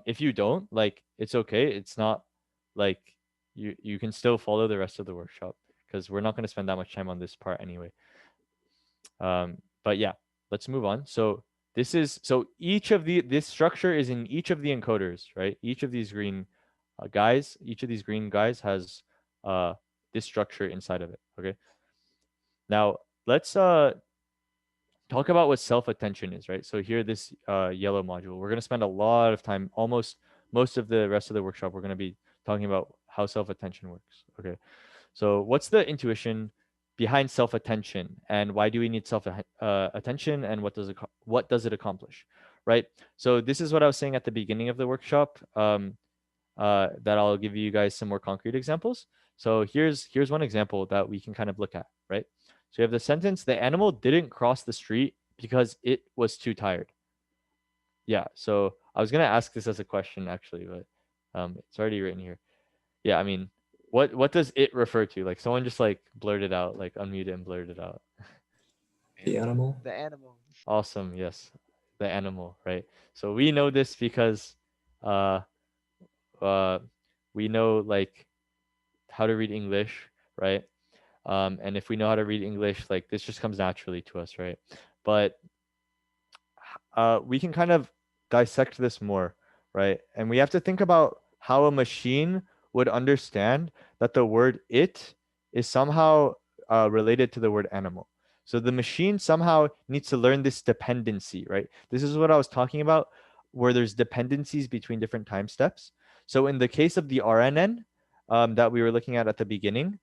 If you don't, like it's okay. It's not like you can still follow the rest of the workshop, because we're not going to spend that much time on this part anyway. But yeah, let's move on. So each of this structure is in each of the encoders, right? Each of these green guys has this structure inside of it. Okay. Now let's talk about what self-attention is, right? So here, this yellow module, we're going to spend a lot of time, almost most of the rest of the workshop, we're going to be talking about how self-attention works. Okay. So what's the intuition behind self-attention, and why do we need self-attention, and what does it accomplish, right? So this is what I was saying at the beginning of the workshop, that I'll give you guys some more concrete examples. So here's one example that we can kind of look at, right? So you have the sentence, the animal didn't cross the street because it was too tired. Yeah, so I was gonna ask this as a question actually, but it's already written here. Yeah, I mean, what does it refer to? Like someone just like blurted out, like unmute and blurted out. The animal. The animal. Awesome, yes, the animal, right? So we know this because uh uh we know like how to read English, right? And if we know how to read English, like this just comes naturally to us, right? But we can kind of dissect this more. right? And we have to think about how a machine would understand that the word it is somehow related to the word animal. So the machine somehow needs to learn this dependency, right? This is what I was talking about, where there's dependencies between different time steps. So in the case of the RNN that we were looking at the beginning,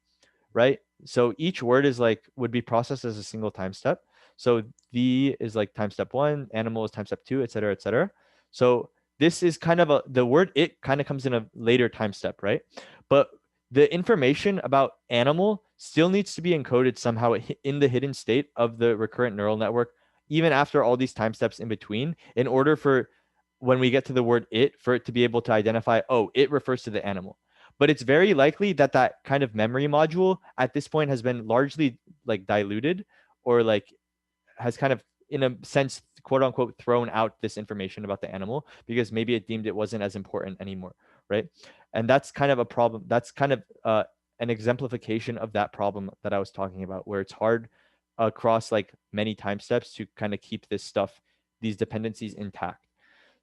right? So each word is like would be processed as a single time step. So the is like time step one, animal is time step two, et cetera, et cetera. So this is kind of the word it kind of comes in a later time step, right? But the information about animal still needs to be encoded somehow in the hidden state of the recurrent neural network, even after all these time steps in between, in order for when we get to the word it, for it to be able to identify, oh, it refers to the animal. But it's very likely that that kind of memory module at this point has been largely like diluted, or like has kind of in a sense quote unquote thrown out this information about the animal because maybe it deemed it wasn't as important anymore, right? And that's kind of a problem. That's kind of an exemplification of that problem that I was talking about, where it's hard across like many time steps to kind of keep this stuff, these dependencies intact.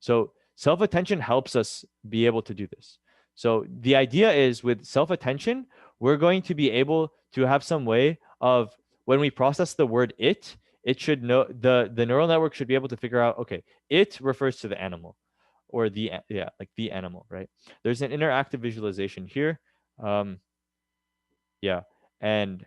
So self-attention helps us be able to do this. So the idea is with self-attention, we're going to be able to have some way of when we process the word it should know, the neural network should be able to figure out, okay, it refers to the animal, or the like the animal, right? There's an interactive visualization here. Yeah, and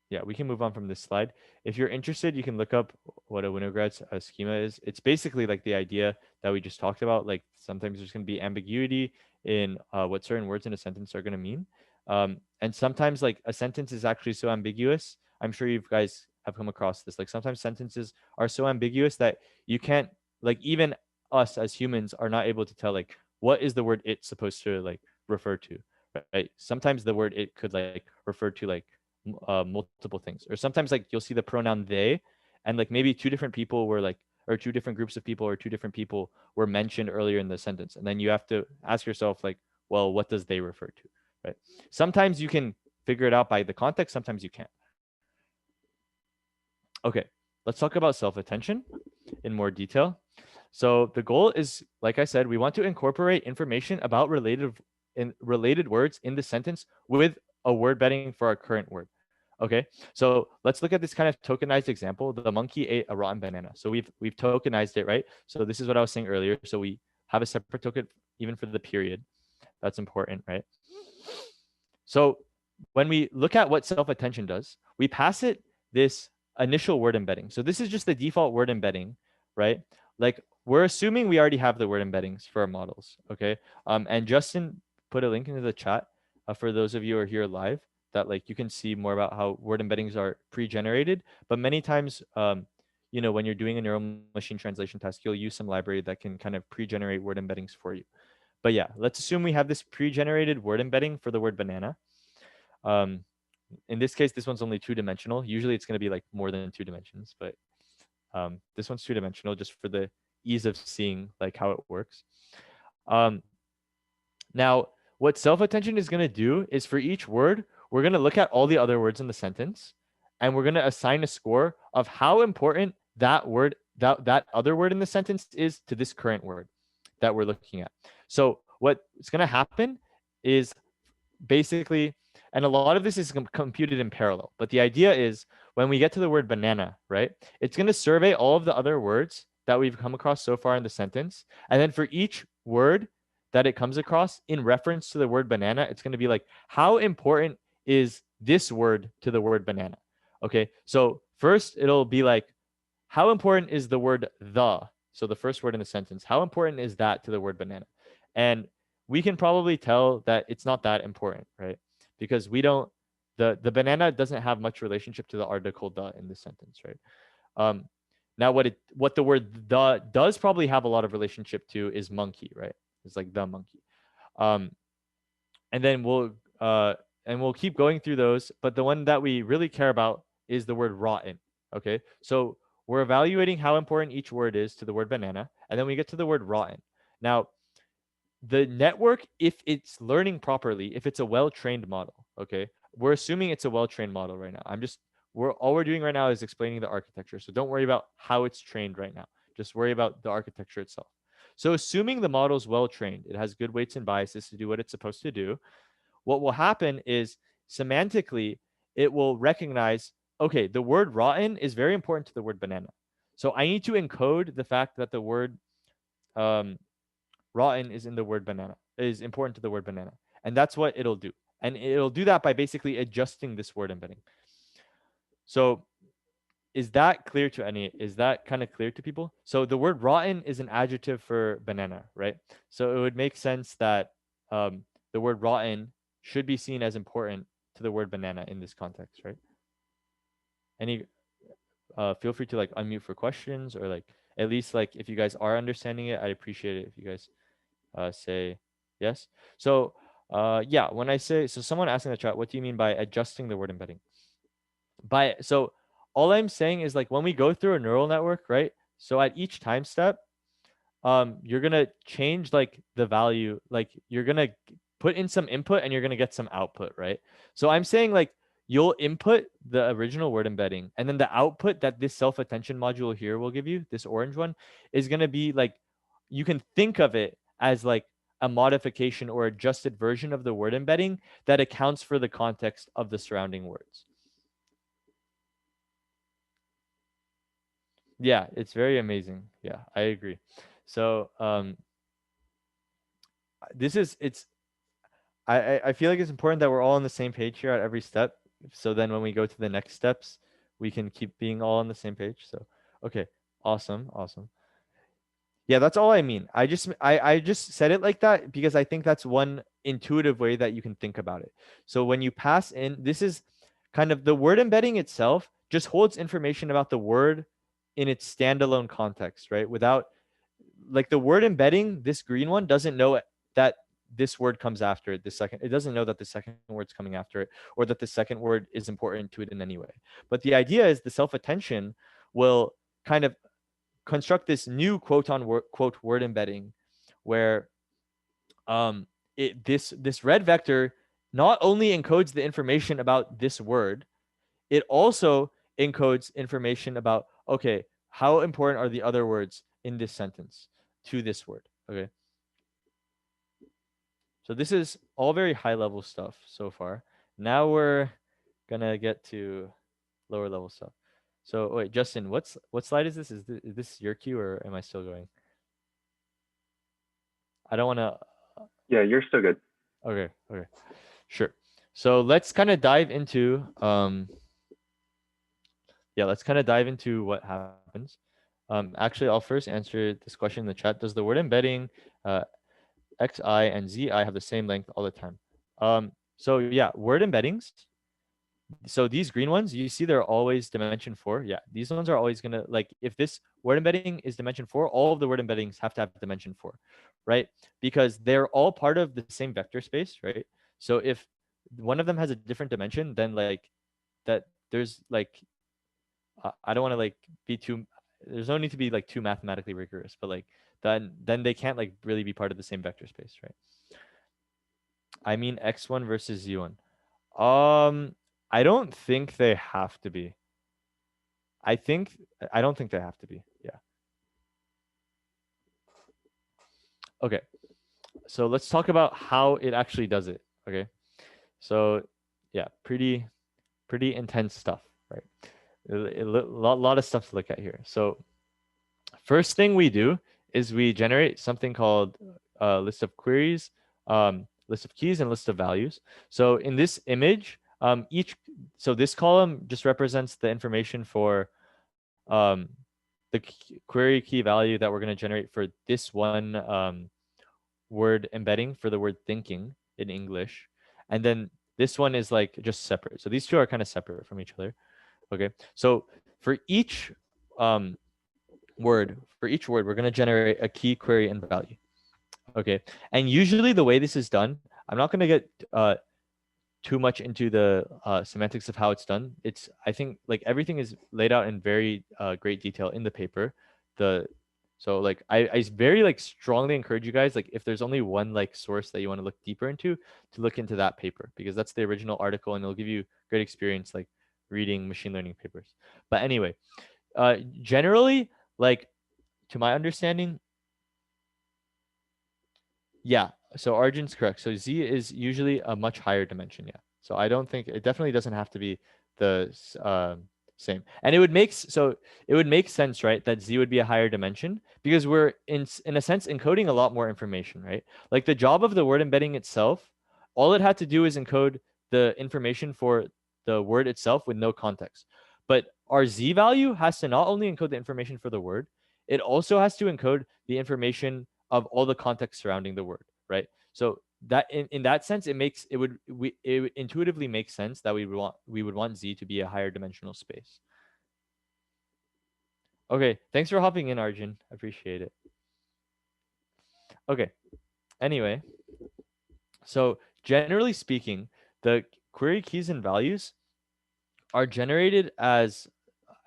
yeah, we can move on from this slide. If you're interested, you can look up what a Winograd schema is. It's basically like the idea that we just talked about. Like sometimes there's going to be ambiguity in what certain words in a sentence are going to mean. And sometimes like a sentence is actually so ambiguous. I'm sure you guys have come across this. Like sometimes sentences are so ambiguous that you can't, like even us as humans are not able to tell like what is the word it supposed to like refer to, right? Sometimes the word it could like refer to like multiple things, or sometimes like you'll see the pronoun they, and like maybe two different people were like, or two different groups of people or two different people were mentioned earlier in the sentence, and then you have to ask yourself like, well, what does they refer to, right? Sometimes you can figure it out by the context, sometimes you can't. Okay, let's talk about self-attention in more detail. So the goal is, like I said, we want to incorporate information about related words in the sentence with a word betting for our current word. Okay, so let's look at this kind of tokenized example. The monkey ate a rotten banana. So we've tokenized it, right? So this is what I was saying earlier. So we have a separate token even for the period. That's important, right? So when we look at what self-attention does, we pass it this initial word embedding. So this is just the default word embedding, right? Like we're assuming we already have the word embeddings for our models, okay? And Justin put a link into the chat for those of you who are here live, that like you can see more about how word embeddings are pre-generated. But many times, you know, when you're doing a neural machine translation task, you'll use some library that can kind of pre-generate word embeddings for you. But yeah, let's assume we have this pre-generated word embedding for the word banana. In this case, this one's only two-dimensional. Usually it's going to be like more than 2 dimensions, but this one's two-dimensional just for the ease of seeing like how it works. Now, what self-attention is going to do is for each word, we're going to look at all the other words in the sentence, and we're going to assign a score of how important that word, that other word in the sentence is to this current word that we're looking at. So what's going to happen is basically, and a lot of this is computed in parallel, but the idea is when we get to the word banana, right, it's going to survey all of the other words that we've come across so far in the sentence, and then for each word that it comes across in reference to the word banana, it's going to be like, how important is this word to the word banana? Okay, so first it'll be like, how important is the word the? So the first word in the sentence, how important is that to the word banana? And we can probably tell that it's not that important, right? Because we don't, the banana doesn't have much relationship to the article the in this sentence, right? Now what the word the does probably have a lot of relationship to is monkey, right? It's like the monkey. And then we'll keep going through those, but the one that we really care about is the word rotten. Okay, so we're evaluating how important each word is to the word banana, and then we get to the word rotten. Now, the network, if it's learning properly, if it's a well-trained model, okay, we're assuming it's a well-trained model right now. All we're doing right now is explaining the architecture. So don't worry about how it's trained right now. Just worry about the architecture itself. So assuming the model is well trained, it has good weights and biases to do what it's supposed to do, what will happen is semantically, it will recognize, okay, the word rotten is very important to the word banana. So I need to encode the fact that the word um, rotten is in the word banana, is important to the word banana. And that's what it'll do. And it'll do that by basically adjusting this word embedding. So is that clear to any? Is that kind of clear to people? So the word rotten is an adjective for banana, right? So it would make sense that the word rotten should be seen as important to the word banana in this context, right? Any feel free to like unmute for questions, or like at least like if you guys are understanding it, I'd appreciate it if you guys say yes. So yeah, when I say, so someone asked in the chat, what do you mean by adjusting the word embedding? So all I'm saying is like when we go through a neural network, right? So at each time step, you're gonna change like the value, like you're gonna put in some input and you're gonna get some output, right? So I'm saying like you'll input the original word embedding, and then the output that this self-attention module here will give you, this orange one, is gonna be like, you can think of it as like a modification or adjusted version of the word embedding that accounts for the context of the surrounding words. Yeah, it's very amazing. Yeah, I agree. So this is it's I feel like it's important that we're all on the same page here at every step. So then when we go to the next steps, we can keep being all on the same page. So okay, awesome, awesome. Yeah, that's all I mean. I just said it like that because I think that's one intuitive way that you can think about it. So when you pass in, this is kind of the word embedding itself just holds information about the word in its standalone context, right? Without like the word embedding, this green one doesn't know that this word comes after it. The second, it doesn't know that the second word's coming after it, or that the second word is important to it in any way. But the idea is the self-attention will kind of construct this new quote word embedding, where this red vector not only encodes the information about this word, it also encodes information about, okay, how important are the other words in this sentence to this word. Okay, so this is all very high level stuff so far. Now we're gonna get to lower level stuff. So wait, Justin, what slide is this? Is this your cue, or am I still going? I don't want to. Yeah, you're still good. Okay, okay, sure. So let's kind of dive into let's kind of dive into what happens. Actually, I'll first answer this question in the chat. Does the word embedding xi and zi have the same length all the time? So yeah, word embeddings. So these green ones, you see they're always dimension 4. Yeah, these ones are always gonna, like, if this word embedding is dimension 4, all of the word embeddings have to have dimension 4, right? Because they're all part of the same vector space, right? So if one of them has a different dimension, then like that there's like I don't want to like be too, there's no need to be like too mathematically rigorous, but like then they can't like really be part of the same vector space, right? I mean x1 versus z1. I don't think they have to be. I don't think they have to be. Yeah. Okay. So let's talk about how it actually does it. Okay. So yeah, pretty intense stuff, right? A lot of stuff to look at here. So first thing we do is we generate something called a list of queries, list of keys, and list of values. So in this image, so this column just represents the information for the query key value that we're going to generate for this one word embedding for the word thinking in English. And then this one is like just separate. So these two are kind of separate from each other. Okay. So for each word, we're going to generate a key, query, and value. Okay. And usually the way this is done, I'm not going to get too much into the semantics of how it's done. I think like everything is laid out in very great detail in the paper. So like I very like strongly encourage you guys, like if there's only one like source that you want to look deeper into, to look into that paper, because that's the original article and it'll give you great experience like reading machine learning papers. But anyway, generally, like to my understanding, Yeah, so Arjun's correct. So Z is usually a much higher dimension. Yeah. So I don't think it definitely doesn't have to be the same. And it would make sense, right, that Z would be a higher dimension because we're in a sense encoding a lot more information, right? Like the job of the word embedding itself, all it had to do is encode the information for the word itself with no context. But our Z value has to not only encode the information for the word, it also has to encode the information of all the context surrounding the word, right? So that in that sense, it would intuitively make sense that we would want Z to be a higher dimensional space. Okay, thanks for hopping in, Arjun. I appreciate it. Okay. Anyway, so generally speaking, the query keys and values are generated as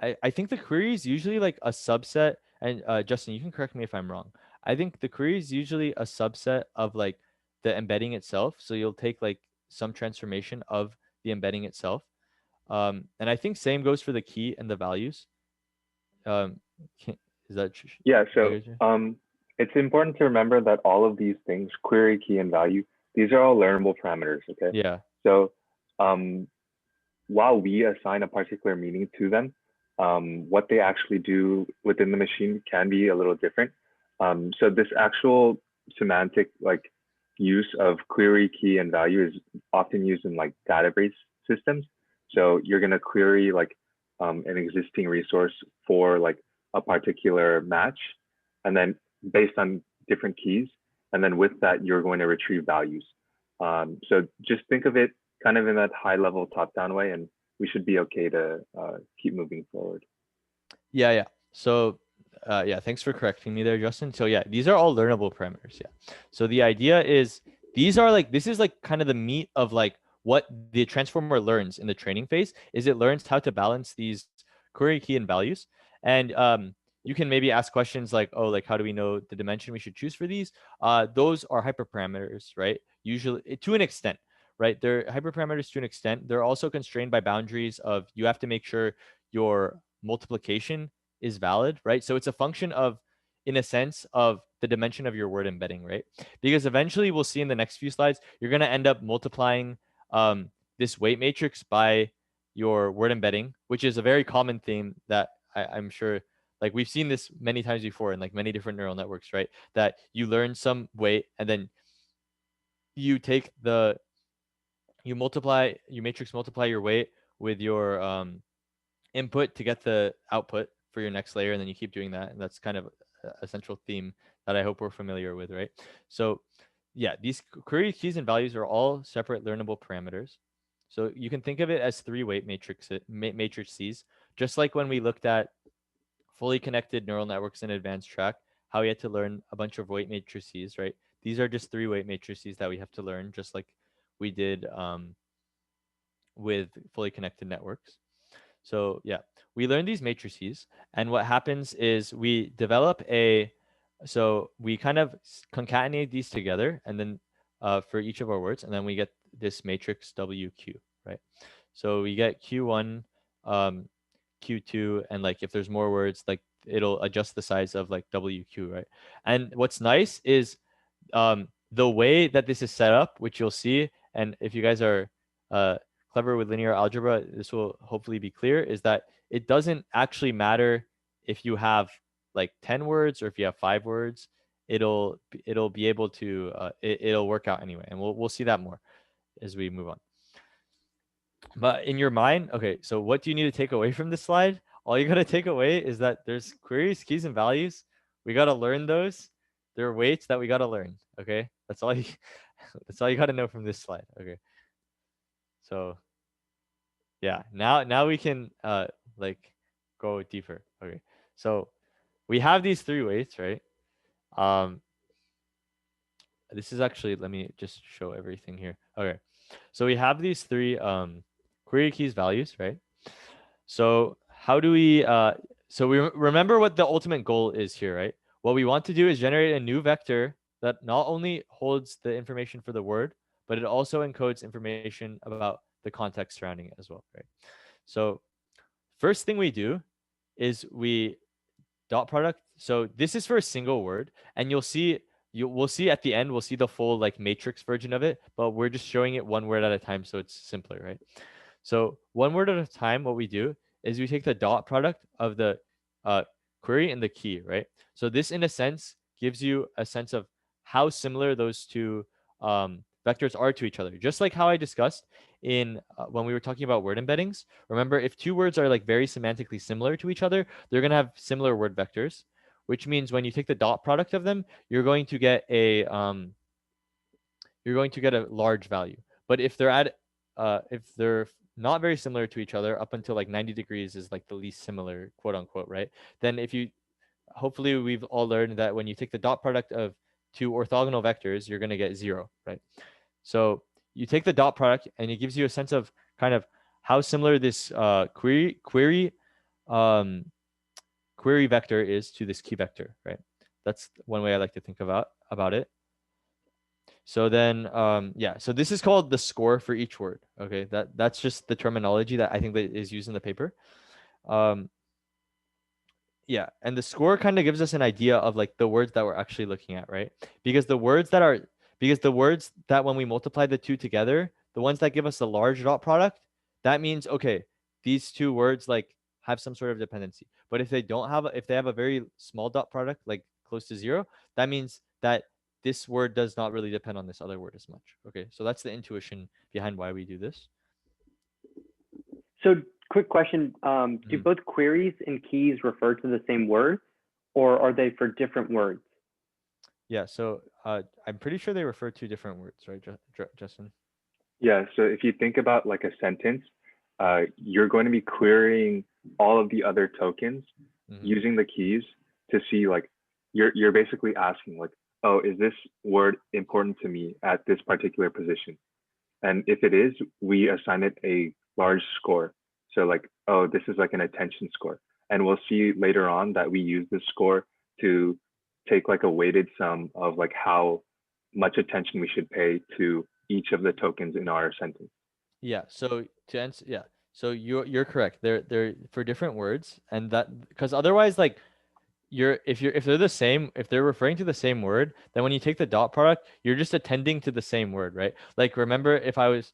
I think the query is usually like a subset, and Justin, you can correct me if I'm wrong. I think the query is usually a subset of like the embedding itself. So you'll take like some transformation of the embedding itself. And I think same goes for the key and the values. Um, is that Yeah, so okay? it's important to remember that all of these things, query, key, and value, these are all learnable parameters, okay? Yeah. So while we assign a particular meaning to them, what they actually do within the machine can be a little different. So this actual semantic like use of query, key, and value is often used in like database systems. So you're gonna query like an existing resource for like a particular match, and then based on different keys, and then with that you're going to retrieve values. So just think of it kind of in that high level top down way, and we should be okay to keep moving forward. Yeah. So yeah, thanks for correcting me there, Justin. So yeah, these are all learnable parameters. Yeah. So the idea is this is like kind of the meat of like what the transformer learns in the training phase is it learns how to balance these query key and values. And you can maybe ask questions like, oh, like how do we know the dimension we should choose for these? Those are hyperparameters, right? Usually to an extent, right? They're hyperparameters to an extent. They're also constrained by boundaries of you have to make sure your multiplication is valid, right? So it's a function of, in a sense, of the dimension of your word embedding, right? Because eventually we'll see in the next few slides, you're going to end up multiplying this weight matrix by your word embedding, which is a very common theme that I'm sure like we've seen this many times before in like many different neural networks, right? That you learn some weight and then you take you matrix multiply your weight with your input to get the output for your next layer, and then you keep doing that. And that's kind of a central theme that I hope we're familiar with, right? So yeah, these query keys and values are all separate learnable parameters. So you can think of it as three weight matrices, just like when we looked at fully connected neural networks in advanced track, how we had to learn a bunch of weight matrices, right? These are just three weight matrices that we have to learn, just like we did with fully connected networks. So yeah, we learn these matrices, and what happens is we develop so we kind of concatenate these together, and then for each of our words, and then we get this matrix WQ, right? So we get Q1, Q2, and like if there's more words, like it'll adjust the size of like WQ, right? And what's nice is the way that this is set up, which you'll see, and if you guys are clever with linear algebra, this will hopefully be clear, is that it doesn't actually matter if you have like 10 words or if you have 5 words. It'll be able to it'll work out anyway, and we'll see that more as we move on. But in your mind, okay, so what do you need to take away from this slide? All you got to take away is that there's queries, keys, and values. We got to learn those. There are weights that we got to learn. Okay, that's all you that's all you got to know from this slide. Okay, so yeah, now we can like go deeper. Okay, so we have these three weights, right? This is actually, let me just show everything here. Okay, so we have these three query keys values, right? So how do we so we remember what the ultimate goal is here, right? What we want to do is generate a new vector that not only holds the information for the word, but it also encodes information about the context surrounding it as well, right? So first thing we do is we dot product. So this is for a single word, and you'll see we'll see at the end, we'll see the full like matrix version of it, but we're just showing it one word at a time, so it's simpler, right? So one word at a time, what we do is we take the dot product of the query and the key, right? So this, in a sense, gives you a sense of how similar those two vectors are to each other. Just like how I discussed in when we were talking about word embeddings. Remember, if two words are like very semantically similar to each other, they're going to have similar word vectors, which means when you take the dot product of them, you're going to get a large value. But if they're not very similar to each other, up until like 90 degrees is like the least similar, quote unquote, right? Then if you, hopefully we've all learned that when you take the dot product of two orthogonal vectors, you're going to get 0, right? So you take the dot product and it gives you a sense of kind of how similar this query vector is to this key vector, right? That's one way I like to think about it. So then, yeah, so this is called the score for each word. Okay, that's just the terminology that I think that is used in the paper. Yeah, and the score kind of gives us an idea of like the words that we're actually looking at, right? Because the words that when we multiply the two together, the ones that give us the large dot product, that means, okay, these two words like have some sort of dependency. But if they don't have, if they have a very small dot product, like close to 0, that means that this word does not really depend on this other word as much. Okay, so that's the intuition behind why we do this. So quick question, do both queries and keys refer to the same word, or are they for different words? Yeah, so I'm pretty sure they refer to different words, right, Justin? Yeah, so if you think about like a sentence, you're going to be querying all of the other tokens using the keys to see, like, you're basically asking like, oh, is this word important to me at this particular position? And if it is, we assign it a large score. So like, oh, this is like an attention score. And we'll see later on that we use this score to take like a weighted sum of like how much attention we should pay to each of the tokens in our sentence. Yeah, so to answer, yeah, so you're correct. They're for different words, and that because otherwise, like, if they're the same, if they're referring to the same word, then when you take the dot product, you're just attending to the same word, right? Like, remember, if I was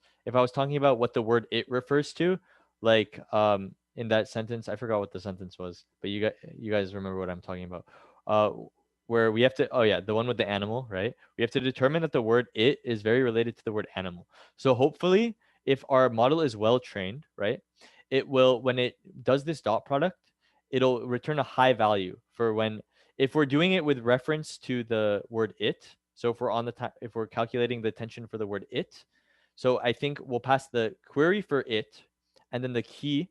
talking about what the word it refers to, like in that sentence, I forgot what the sentence was, but you guys remember what I'm talking about. Where we have to, oh yeah, the one with the animal, right? We have to determine that the word it is very related to the word animal. So hopefully, if our model is well trained, right, it will, when it does this dot product, it'll return a high value for when, if we're doing it with reference to the word it. So if we're on the time, if we're calculating the attention for the word it, so I think we'll pass the query for it, and then the key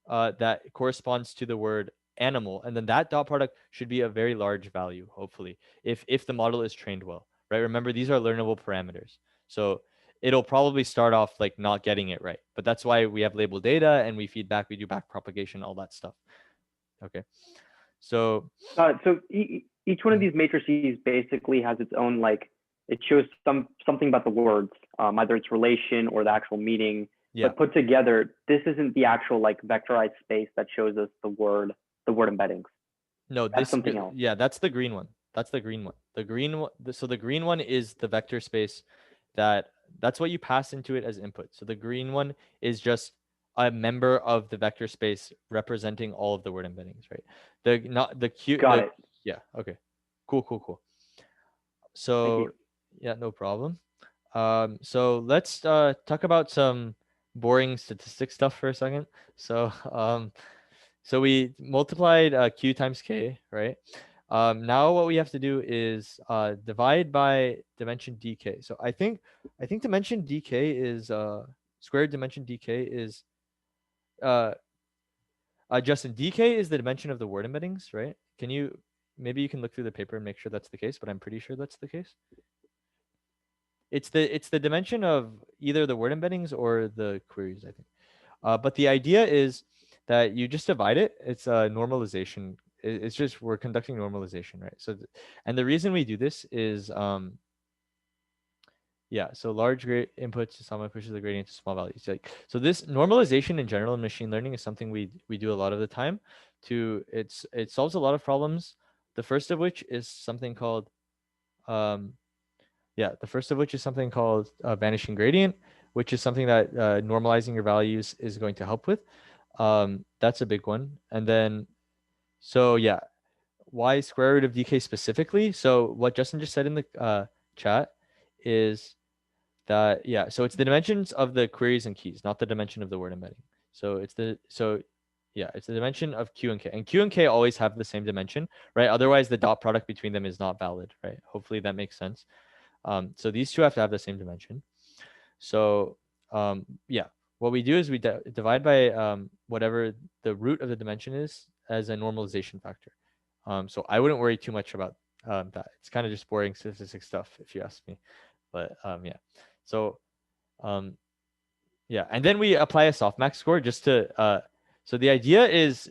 that corresponds to the word animal, and then that dot product should be a very large value, hopefully, if the model is trained well, right? Remember, these are learnable parameters, so it'll probably start off like not getting it right, but that's why we have labeled data and we feed back, we do back propagation, all that stuff. Okay, so each one of these matrices basically has its own, like, it shows something about the words, either its relation or the actual meaning. Yeah. But put together, this isn't the actual like vectorized space that shows us the word embeddings. No, that's something else. Yeah, that's the green one. That's the green one. The green one. So the green one is the vector space that's what you pass into it as input. So the green one is just a member of the vector space representing all of the word embeddings, right? The not the Q. Got it. Yeah. Okay. Cool. So yeah, no problem. So let's talk about some boring statistics stuff for a second. So so we multiplied Q times K, right? Now what we have to do is divide by dimension dk. So I think dimension dk is squared dimension dk is Justin, dk is the dimension of the word embeddings, right? Can you, maybe you can look through the paper and make sure that's the case, but I'm pretty sure that's the case. It's the dimension of either the word embeddings or the queries, I think. But the idea is that you just divide it. It's a normalization. It's just, we're conducting normalization, right? So, and the reason we do this is, yeah, so large inputs to sum pushes the gradient to small values. Like, so this normalization in general in machine learning is something we do a lot of the time. It solves a lot of problems. The first of which is something called Yeah, the first of which is something called vanishing gradient, which is something that normalizing your values is going to help with. That's a big one. And then, so yeah, why square root of dk specifically? So what Justin just said in the chat is that, yeah, so it's the dimensions of the queries and keys, not the dimension of the word embedding. So it's the dimension of q and k, and q and k always have the same dimension, right? Otherwise the dot product between them is not valid, right? Hopefully that makes sense. So these two have to have the same dimension. So yeah, what we do is we divide by whatever the root of the dimension is as a normalization factor. So I wouldn't worry too much about that. It's kind of just boring statistics stuff, if you ask me. But yeah, so yeah, and then we apply a softmax score just to. So the idea is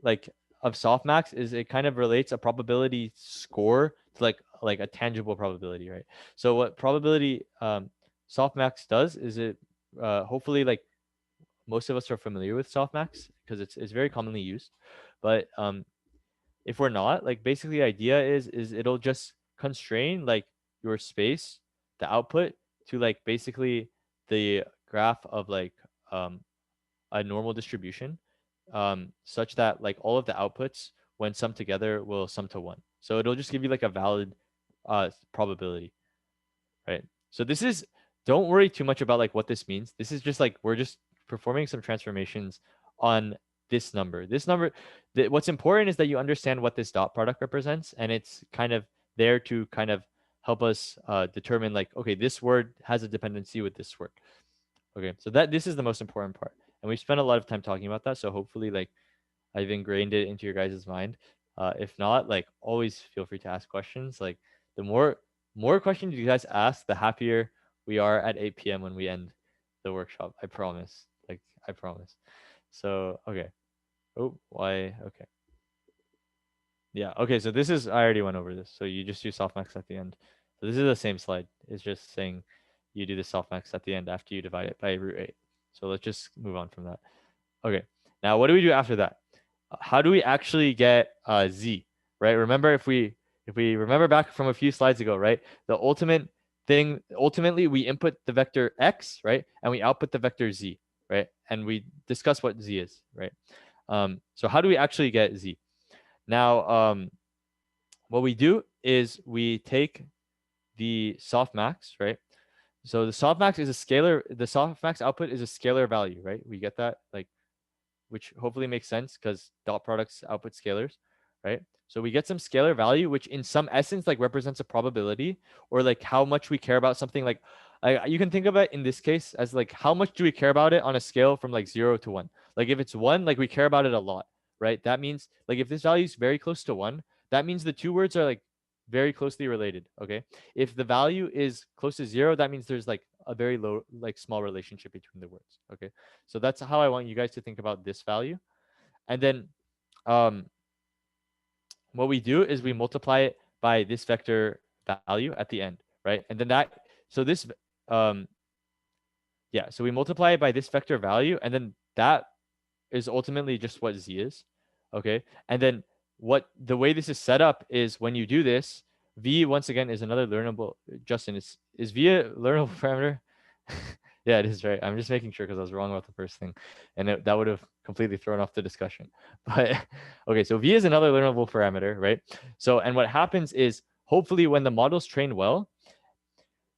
like of softmax is it kind of relates a probability score to like a tangible probability, right? So what probability softmax does is it hopefully like most of us are familiar with softmax because it's very commonly used, but if we're not, like basically the idea is it'll just constrain like your space, the output to like basically the graph of like um a normal distribution, such that like all of the outputs when summed together will sum to 1. So it'll just give you like a valid probability, right? So this is, don't worry too much about like what this means. This is just like we're just performing some transformations on this number. This number, what's important is that you understand what this dot product represents, and it's kind of there to kind of help us determine like, okay, this word has a dependency with this word. Okay, so this is the most important part, and we spent a lot of time talking about that. So hopefully, like I've ingrained it into your guys' mind. If not, like always feel free to ask questions. Like the more questions you guys ask, the happier we are at 8 p.m. when we end the workshop. I promise. Like I promise. So okay. Oh, why? Okay. Yeah. Okay. So this is, I already went over this. So you just do softmax at the end. So this is the same slide. It's just saying you do the softmax at the end after you divide it by root 8. So let's just move on from that. Okay. Now what do we do after that? How do we actually get z, right? Remember, if we remember back from a few slides ago, right? The ultimate thing, ultimately we input the vector x, right? And we output the vector z, right? And we discuss what z is, right? So how do we actually get z? Now, what we do is we take the softmax, right? So the softmax is a scalar, the softmax output is a scalar value, right? We get that, like, which hopefully makes sense because dot products output scalars, right? So we get some scalar value, which in some essence like represents a probability, or like how much we care about something. Like you can think of it in this case as like how much do we care about it on a scale from like 0 to 1. Like if it's 1, like we care about it a lot, right? That means like if this value is very close to 1, that means the two words are like very closely related. Okay, if the value is close to 0, that means there's like a very low, like small relationship between the words. Okay, so that's how I want you guys to think about this value. And then what we do is we multiply it by this vector value at the end, right? And then that, so this yeah, so we multiply it by this vector value, and then that is ultimately just what z is. Okay, and then what the way this is set up is when you do this, v once again is another learnable. Justin, is v a learnable parameter? Yeah, it is, right? I'm just making sure because I was wrong about the first thing, and that would have completely thrown off the discussion. But okay, so v is another learnable parameter, right? So, and what happens is hopefully when the model's trained well,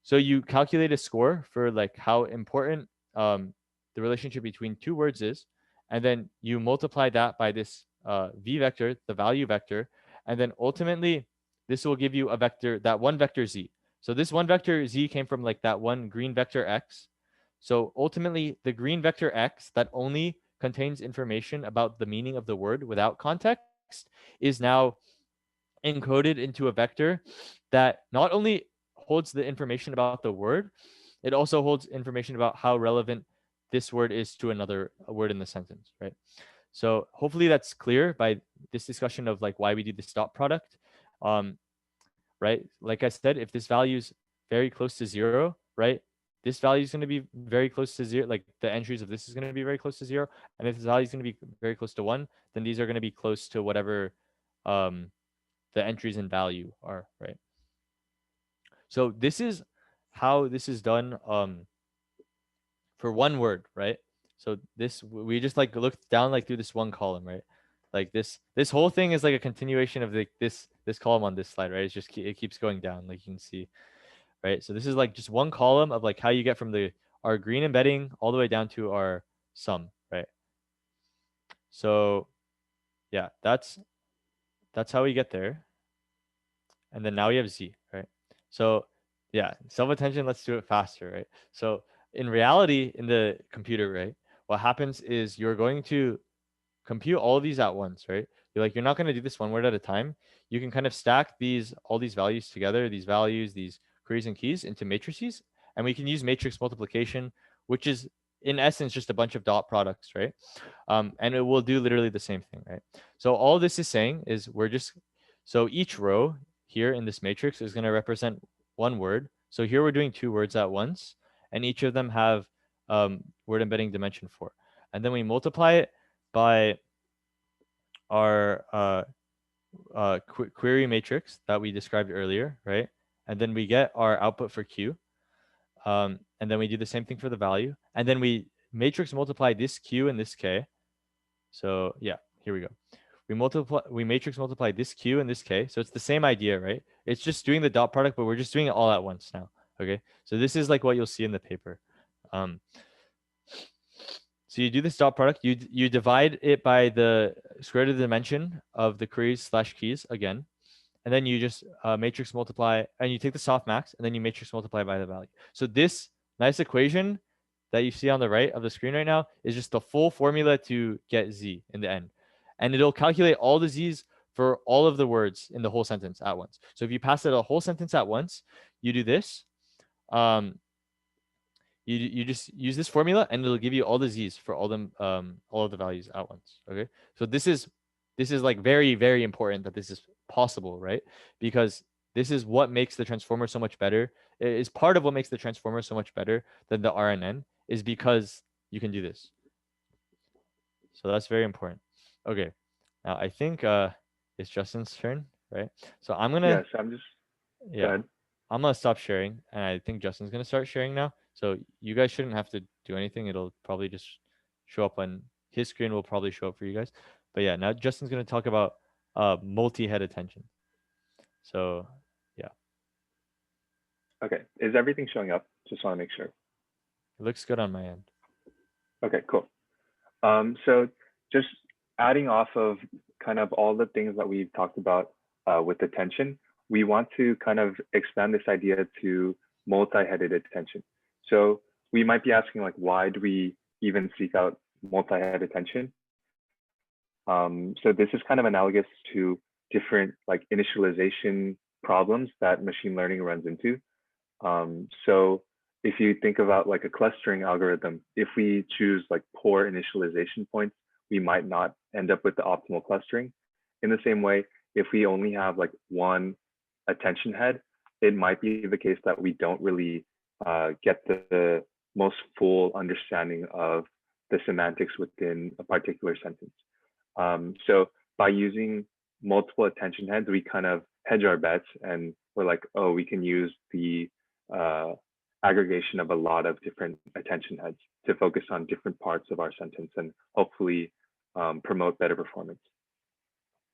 so you calculate a score for like how important the relationship between two words is, and then you multiply that by this v vector, the value vector, and then ultimately this will give you a vector, that one vector z. So this one vector z came from like that one green vector x. So ultimately the green vector x that only contains information about the meaning of the word without context is now encoded into a vector that not only holds the information about the word, it also holds information about how relevant this word is to another word in the sentence, right? So hopefully that's clear by this discussion of like why we do this dot product, right? Like I said, if this value is very close to 0, right? This value is going to be very close to 0. Like the entries of this is going to be very close to 0. And if this value is going to be very close to 1, then these are going to be close to whatever the entries in value are, right? So this is how this is done for one word, right? So this, we just like look down like through this one column, right? Like this whole thing is like a continuation of this column on this slide, right? It's just it keeps going down, like you can see, right? So this is like just one column of like how you get from our green embedding all the way down to our sum, right? So yeah, that's how we get there. And then now we have Z, right? So yeah, self-attention, let's do it faster, right? So in reality, in the computer, right, what happens is you're going to compute all of these at once, right? You're not going to do this one word at a time. You can kind of stack all these values together, these values, these queries and keys into matrices, and we can use matrix multiplication, which is in essence just a bunch of dot products, right? And it will do literally the same thing, right? So all this is saying is so each row here in this matrix is going to represent one word. So here we're doing two words at once, and each of them have word embedding dimension 4. And then we multiply it by our query matrix that we described earlier, right? And then we get our output for Q. And then we do the same thing for the value. And then we matrix multiply this Q and this K. So yeah, here we go. We matrix multiply this Q and this K. So it's the same idea, right? It's just doing the dot product, but we're just doing it all at once now. Okay. So this is like what you'll see in the paper. So you do this dot product, you divide it by the square root of the dimension of the queries / keys again. And then you just matrix multiply, and you take the softmax, and then you matrix multiply by the value. So this nice equation that you see on the right of the screen right now is just the full formula to get Z in the end. And it'll calculate all the Z's for all of the words in the whole sentence at once. So if you pass it a whole sentence at once, you do this. You just use this formula, and it'll give you all the Z's for all of the values at once. Okay. So this is like very, very important that this is possible, right? Because this is what makes the transformer so much better. It is part of what makes the transformer so much better than the RNN, is because you can do this. So that's very important. Okay. Now I think it's Justin's turn, right? So I'm gonna. Yes, I'm just. Yeah. Go ahead. I'm gonna stop sharing, and I think Justin's gonna start sharing now. So you guys shouldn't have to do anything. It'll probably just show up on his screen. Will probably show up for you guys. But yeah, now Justin's gonna talk about multi-head attention. So yeah, Okay. Is everything showing up? Just want to make sure. it looks good on my end. Okay, cool. So just adding off of kind of all the things that we've talked about with attention, we want to kind of expand this idea to multi-headed attention. So we might be asking, like, why do we even seek out multi-head attention? So this is kind of analogous to different like initialization problems that machine learning runs into. So if you think about like a clustering algorithm, if we choose like poor initialization points, we might not end up with the optimal clustering. In the same way, if we only have like one attention head, it might be the case that we don't really get the most full understanding of the semantics within a particular sentence. So by using multiple attention heads, we kind of hedge our bets, and we're like, oh, we can use the aggregation of a lot of different attention heads to focus on different parts of our sentence and hopefully promote better performance.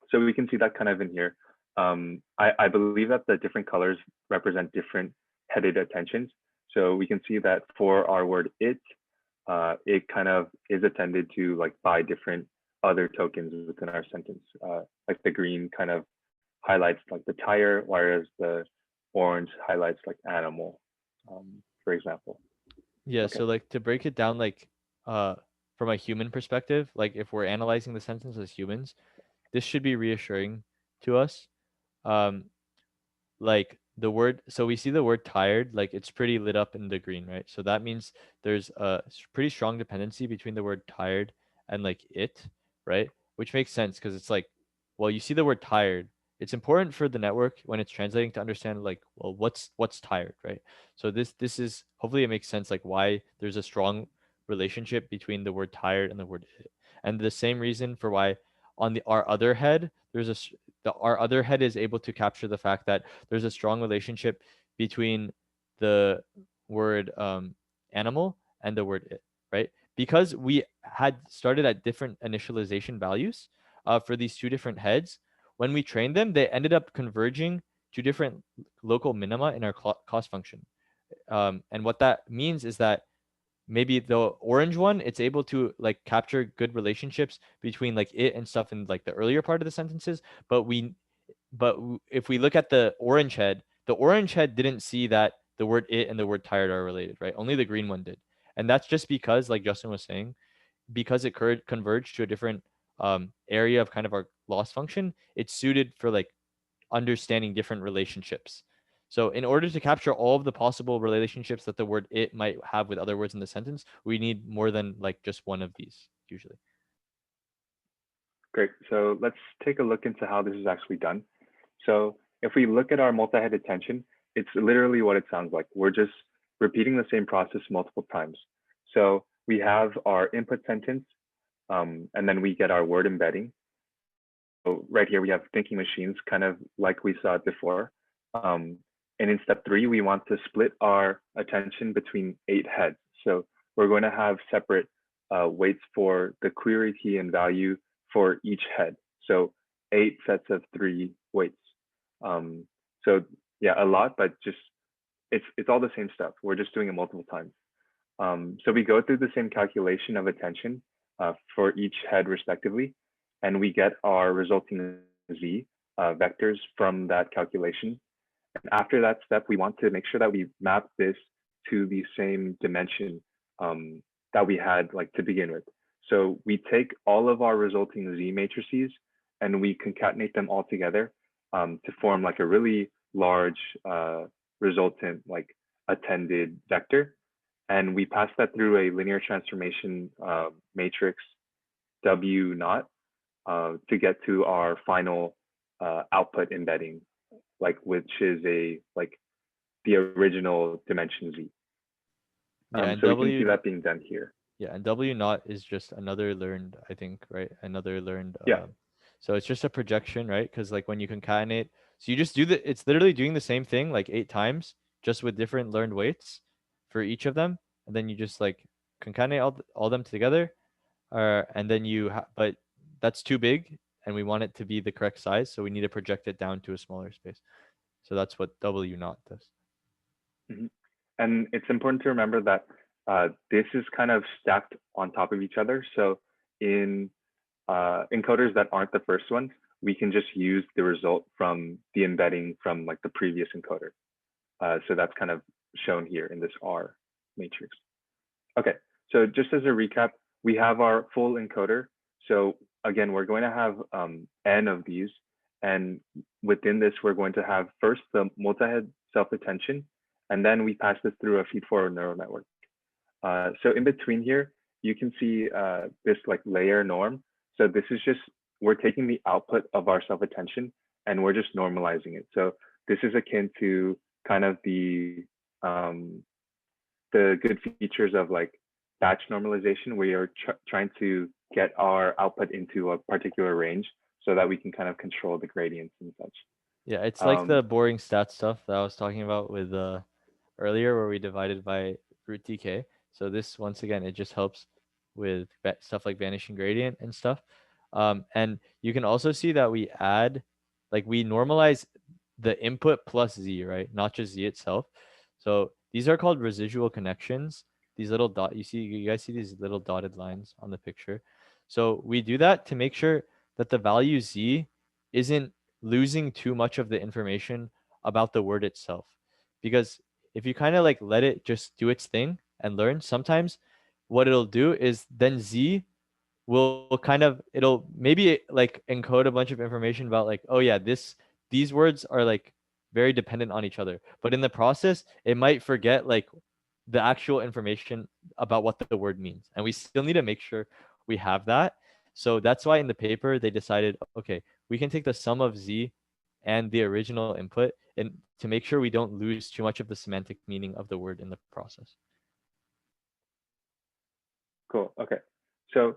So we can see that kind of in here. I believe that the different colors represent different headed attentions. So we can see that for our word it kind of is attended to like by different other tokens within our sentence. Like the green kind of highlights like the tire, whereas the orange highlights like animal, for example. Yeah. Okay. So like to break it down, like from a human perspective, like if we're analyzing the sentence as humans, this should be reassuring to us. Like the word, so we see the word tired, like it's pretty lit up in the green, right? So that means there's a pretty strong dependency between the word tired and like it, right? Which makes sense because it's like, well, you see the word tired. It's important for the network when it's translating to understand like, well, what's tired, right? So this is, hopefully it makes sense like why there's a strong relationship between the word tired and the word it. And the same reason for why on our other head, our other head is able to capture the fact that there's a strong relationship between the word animal and the word it, right? Because we had started at different initialization values for these two different heads, when we trained them, they ended up converging to different local minima in our cost function. And what that means is that maybe the orange one, it's able to like capture good relationships between like it and stuff in like the earlier part of the sentences, but if we look at the orange head didn't see that the word it and the word tired are related, right? Only the green one did. And that's just because, like Justin was saying, because it converged to a different area of kind of our loss function, it's suited for like understanding different relationships. So in order to capture all of the possible relationships that the word it might have with other words in the sentence, we need more than like just one of these usually. Great. So let's take a look into how this is actually done. So if we look at our multi-head attention, it's literally what it sounds like. We're just repeating the same process multiple times. So we have our input sentence, and then we get our word embedding. So right here, we have thinking machines, kind of like we saw it before. And in step 3, we want to split our attention between 8 heads. So we're going to have separate weights for the query key and value for each head. So 8 sets of 3 weights. So yeah, a lot, but just it's all the same stuff. We're just doing it multiple times. So we go through the same calculation of attention for each head respectively, and we get our resulting z vectors from that calculation. And after that step, we want to make sure that we map this to the same dimension that we had like to begin with. So we take all of our resulting z matrices and we concatenate them all together to form like a really large resultant like attended vector. And we pass that through a linear transformation matrix W naught to get to our final output embedding, like which is like the original dimension Z. Yeah, and so we can see that being done here. Yeah, and W naught is just another learned, I think, right? Another learned. Yeah. So it's just a projection, right? Because like when you concatenate, so you just do it's literally doing the same thing like 8 times, just with different learned weights for each of them, and then you just like concatenate all them together, and then but that's too big, and we want it to be the correct size, so we need to project it down to a smaller space. So that's what W naught does. Mm-hmm. And it's important to remember that this is kind of stacked on top of each other. So in encoders that aren't the first ones, we can just use the result from the embedding from like the previous encoder. So that's kind of shown here in this R matrix. Okay, so just as a recap, we have our full encoder. So again, we're going to have n of these. And within this, we're going to have first the multi-head self-attention, and then we pass this through a feed-forward neural network. So in between here, you can see this like layer norm. So this is just, we're taking the output of our self-attention and we're just normalizing it. So this is akin to kind of the good features of like batch normalization, where you're trying to get our output into a particular range so that we can kind of control the gradients and such. Yeah, it's like the boring stat stuff that I was talking about with earlier, where we divided by root DK. So this, once again, it just helps with stuff like vanishing gradient and stuff. And you can also see that we add, like we normalize the input plus Z, right? Not just Z itself. So these are called residual connections. These little you guys see these little dotted lines on the picture. So we do that to make sure that the value Z isn't losing too much of the information about the word itself. Because if you kind of like let it just do its thing and learn, sometimes what it'll do is then Z will kind of, it'll maybe like encode a bunch of information about like, oh yeah, these words are like very dependent on each other. But in the process, it might forget like the actual information about what the word means. And we still need to make sure we have that. So that's why in the paper, they decided, okay, we can take the sum of Z and the original input and to make sure we don't lose too much of the semantic meaning of the word in the process. Cool. Okay. So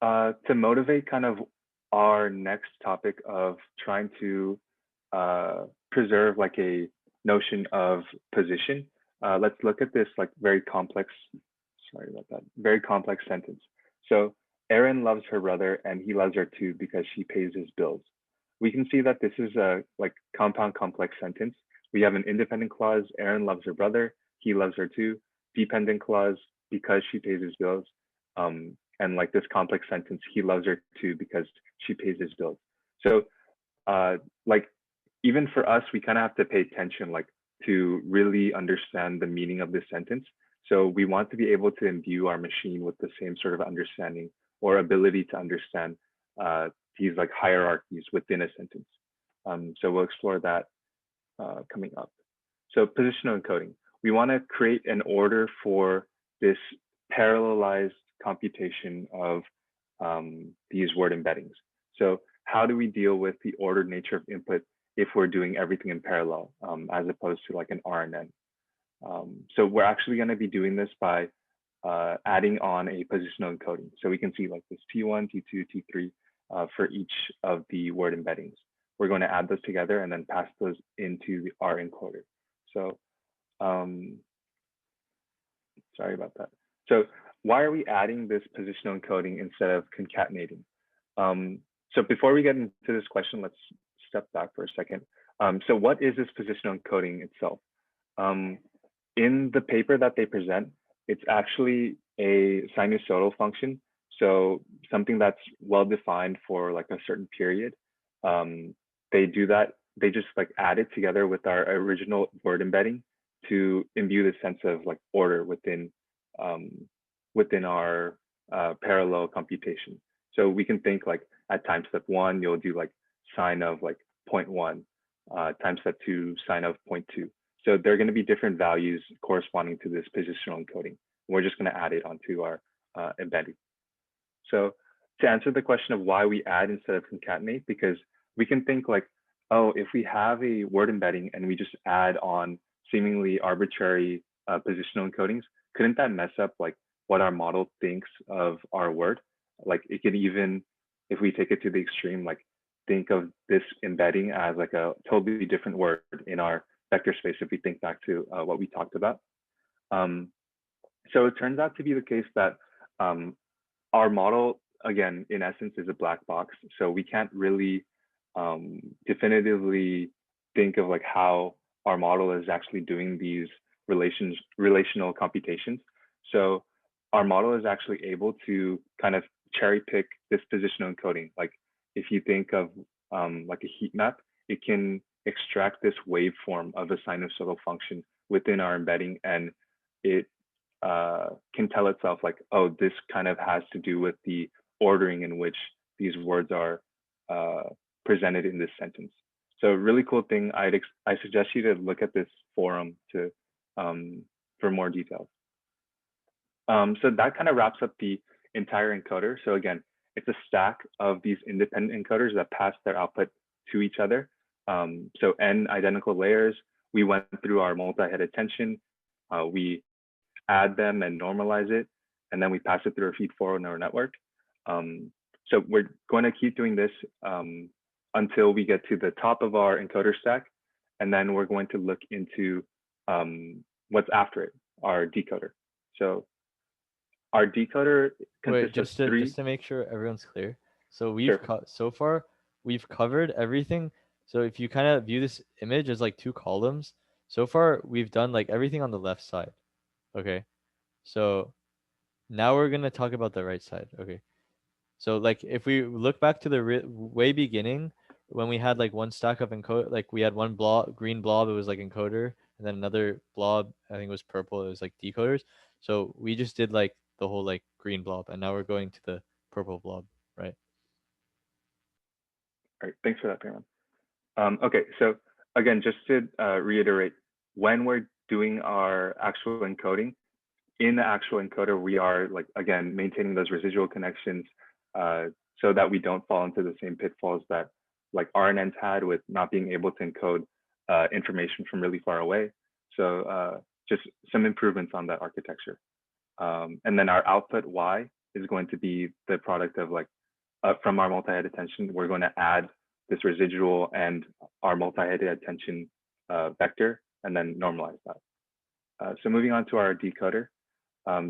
to motivate kind of our next topic of trying to preserve like a notion of position, let's look at this like very complex, sorry about that, very complex sentence. So Aaron loves her brother and he loves her too because she pays his bills. We can see that this is a like compound complex sentence. We have an independent clause, Aaron loves her brother, he loves her too, dependent clause, because she pays his bills, and like this complex sentence, he loves her too because she pays his bills. So like even for us, we kind of have to pay attention like to really understand the meaning of this sentence. So we want to be able to imbue our machine with the same sort of understanding or ability to understand these like hierarchies within a sentence. So we'll explore that coming up. So positional encoding. We want to create an order for this parallelized computation of these word embeddings. So how do we deal with the ordered nature of input if we're doing everything in parallel, as opposed to like an RNN? So we're actually going to be doing this by adding on a positional encoding. So we can see like this T1, T2, T3 for each of the word embeddings. We're going to add those together and then pass those into our encoder. So sorry about that. So why are we adding this positional encoding instead of concatenating? So before we get into this question, let's step back for a second. So what is this positional encoding itself? In the paper that they present, it's actually a sinusoidal function. So something that's well defined for like a certain period. They do that, they just like add it together with our original word embedding to imbue the sense of like order within our parallel computation. So we can think like at time step 1, you'll do like sine of like 0.1, time step 2, sine of 0.2. So there are going to be different values corresponding to this positional encoding. We're just going to add it onto our embedding. So to answer the question of why we add instead of concatenate, because we can think like, oh, if we have a word embedding and we just add on seemingly arbitrary positional encodings, couldn't that mess up like what our model thinks of our word? Like it could even, if we take it to the extreme, like think of this embedding as like a totally different word in our vector space if we think back to what we talked about. So it turns out to be the case that our model, again, in essence, is a black box. So we can't really definitively think of like how our model is actually doing these relational computations. So our model is actually able to kind of cherry pick this positional encoding. Like if you think of like a heat map, it can extract this waveform of a sinusoidal function within our embedding, and it can tell itself like, oh, this kind of has to do with the ordering in which these words are presented in this sentence. So a really cool thing, I suggest you to look at this forum to for more details. So that kind of wraps up the entire encoder. So again, it's a stack of these independent encoders that pass their output to each other. So n identical layers. We went through our multi-head attention. We add them and normalize it, and then we pass it through a feed-forward neural network. So we're going to keep doing this until we get to the top of our encoder stack, and then we're going to look into what's after it, our decoder. So our decoder consists of three. Just to make sure everyone's clear. So we've so far we've covered everything. So if you kind of view this image as like two columns, so far we've done like everything on the left side. Okay. So now we're going to talk about the right side. Okay. So like if we look back to the way beginning, when we had like one stack of encode, like we had one blob, green blob, it was like encoder, and then another blob, I think it was purple, it was like decoders. So we just did like the whole like green blob, and now we're going to the purple blob, right? All right, thanks for that, Paymon. Okay, so again, just to reiterate, when we're doing our actual encoding, in the actual encoder, we are like, again, maintaining those residual connections so that we don't fall into the same pitfalls that like RNNs had with not being able to encode information from really far away. So just some improvements on that architecture. And then our output Y is going to be the product of like, from our multi-head attention, we're going to add this residual and our multi-headed attention vector and then normalize that. So moving on to our decoder.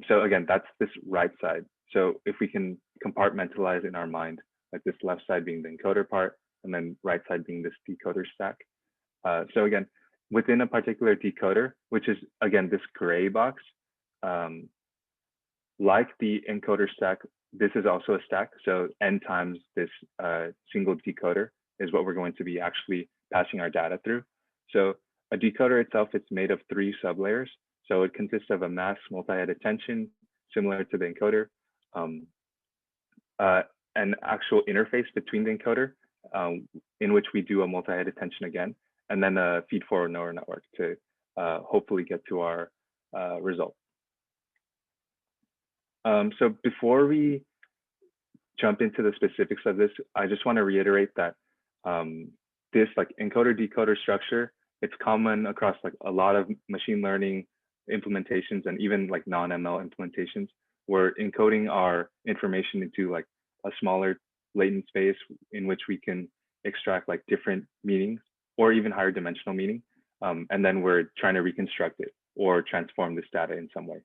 So again, that's this right side. So if we can compartmentalize in our mind, like this left side being the encoder part, and then right side being this decoder stack. So again, within a particular decoder, which is again this gray box, like the encoder stack, this is also a stack. So n times this single decoder is what we're going to be actually passing our data through. So a decoder itself, it's made of 3 sublayers. So it consists of a mask multi-head attention, similar to the encoder, an actual interface between the encoder, in which we do a multi-head attention again, and then a feed-forward neural network to hopefully get to our result. So before we jump into the specifics of this, I just want to reiterate that this like encoder decoder structure, it's common across like a lot of machine learning implementations and even like non-ML implementations, where encoding our information into like a smaller latent space in which we can extract like different meanings or even higher dimensional meaning. And then we're trying to reconstruct it or transform this data in some way.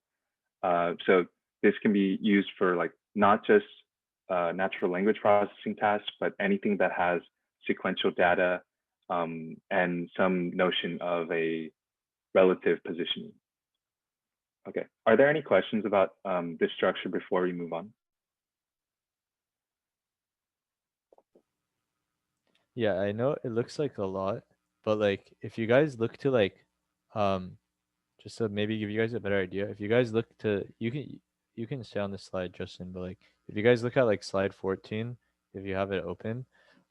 So this can be used for like not just natural language processing tasks, but anything that has sequential data and some notion of a relative positioning. Okay, are there any questions about this structure before we move on? Yeah, I know it looks like a lot, but like if you guys look to like just to maybe give you guys a better idea, if you guys look to you can stay on this slide, Justin, but like if you guys look at like slide 14, if you have it open,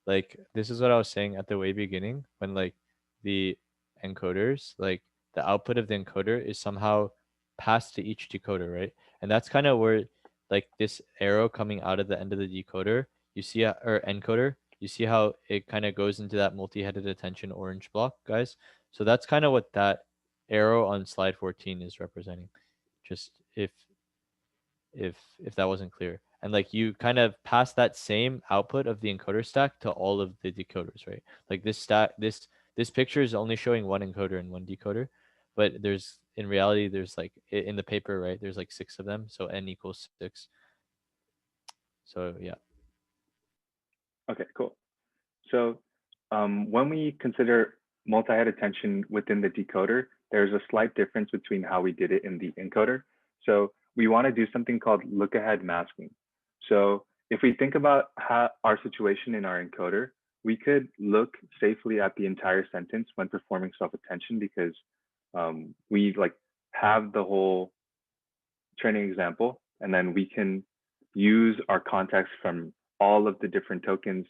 like this is what I was saying at the way beginning when like the encoders, like the output of the encoder is somehow passed to each decoder, right? And that's kind of where like this arrow coming out of the end of the decoder, you see or encoder, you see how it kind of goes into that multi-headed attention orange block, guys. So that's kind of what that arrow on slide 14 is representing, just if that wasn't clear. And like you kind of pass that same output of the encoder stack to all of the decoders, right? Like this stack, this picture is only showing one encoder and one decoder, but there's in reality there's like in the paper, right, there's like 6 of them, so n equals 6. So yeah. Okay, cool. So when we consider multi-head attention within the decoder, there's a slight difference between how we did it in the encoder. So we want to do something called look-ahead masking. So if we think about our situation in our encoder, we could look safely at the entire sentence when performing self-attention because we like have the whole training example, and then we can use our context from all of the different tokens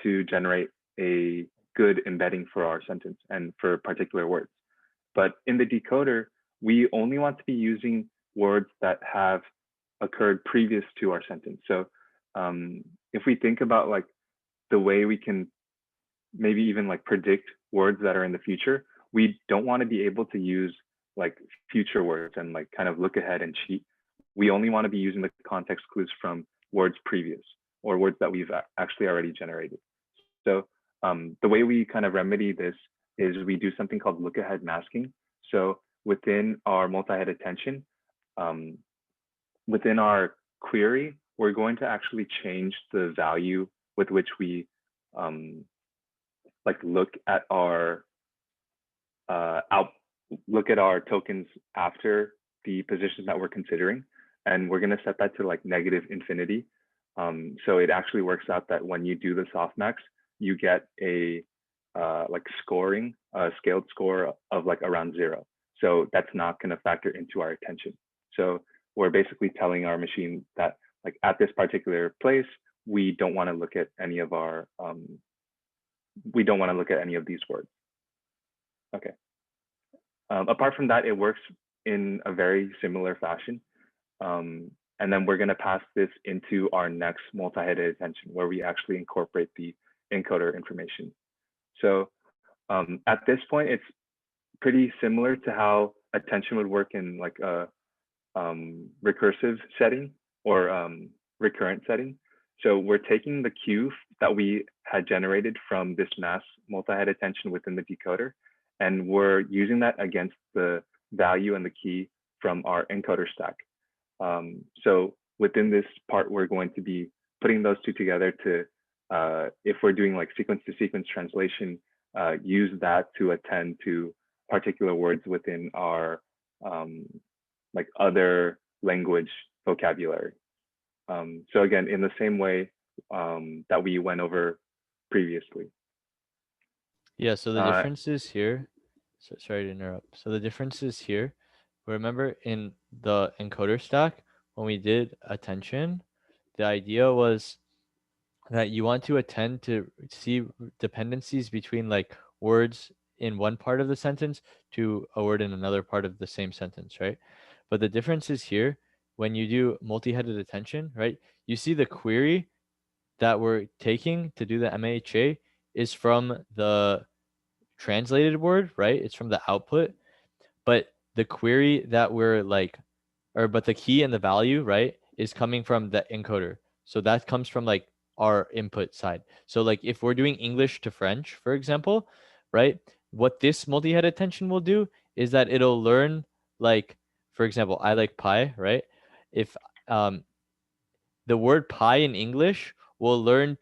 to generate a good embedding for our sentence and for particular words. But in the decoder, we only want to be using words that have occurred previous to our sentence. So if we think about like the way we can maybe even like predict words that are in the future, we don't want to be able to use like future words and like kind of look ahead and cheat. We only want to be using the context clues from words previous or words that we've actually already generated. So the way we kind of remedy this is we do something called look ahead masking. So within our multi-head attention, within our query, we're going to actually change the value with which we like look at our look at our tokens after the positions that we're considering, and we're going to set that to like negative infinity. So it actually works out that when you do the softmax, you get a like scoring, a scaled score of like around 0. So that's not going to factor into our attention. So we're basically telling our machine that like at this particular place, we don't want to look at any of our we don't want to look at any of these words. Okay. Apart from that, it works in a very similar fashion. And then we're going to pass this into our next multi-headed attention where we actually incorporate the encoder information. So at this point, it's pretty similar to how attention would work in like a recursive setting or recurrent setting. So we're taking the cue that we had generated from this mass multi-head attention within the decoder, And we're using that against the value and the key from our encoder stack. So within this part, we're going to be putting those two together to, if we're doing like sequence to sequence translation, use that to attend to particular words within our like other language vocabulary. So again, in the same way that we went over previously. Yeah, so the differences here, so sorry to interrupt. So the differences here, remember in the encoder stack, when we did attention, the idea was that you want to attend to see dependencies between like words in one part of the sentence to a word in another part of the same sentence, right? But the difference is here, when you do multi-headed attention, right? You see the query that we're taking to do the MHA is from the translated word, right? It's from the output, but the query that we're like, but the key and the value, right, is coming from the encoder. So that comes from like our input side. So like if we're doing English to French, for example, right, what this multi-head attention will do is that it'll learn, like, for example, I like pie, right? If the word pie in English will learn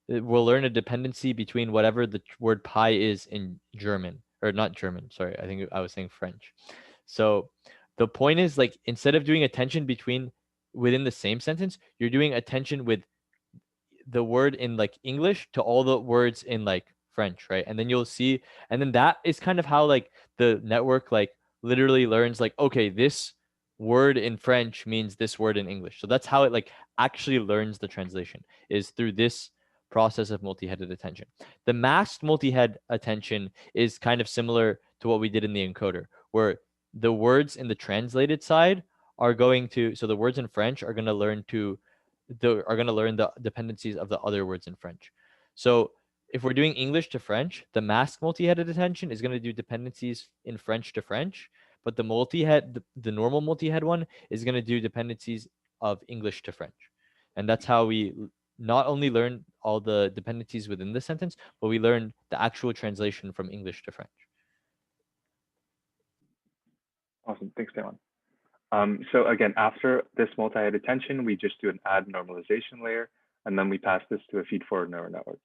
a dependency between whatever the word pie is in German, or not German, sorry, I think I was saying French. So the point is, like, instead of doing attention within the same sentence, you're doing attention with the word in like English to all the words in like French, right? And then you'll see, and then that is kind of how like the network like literally learns, like, okay, this word in French means this word in English. So that's how it like actually learns the translation, is through this process of multi-headed attention. The masked multi-head attention is kind of similar to what we did in the encoder, where the words in the translated side are going to, so the words in French are going to learn the dependencies of the other words in French. So if we're doing English to French, the masked multi-headed attention is going to do dependencies in French to French, but the normal multi-head one is going to do dependencies of English to French. And that's how we not only learn all the dependencies within the sentence, but we learn the actual translation from English to French. Awesome, thanks, Paymon. So again, after this multi-head attention, we just do an add normalization layer, and then we pass this to a feed-forward neural network.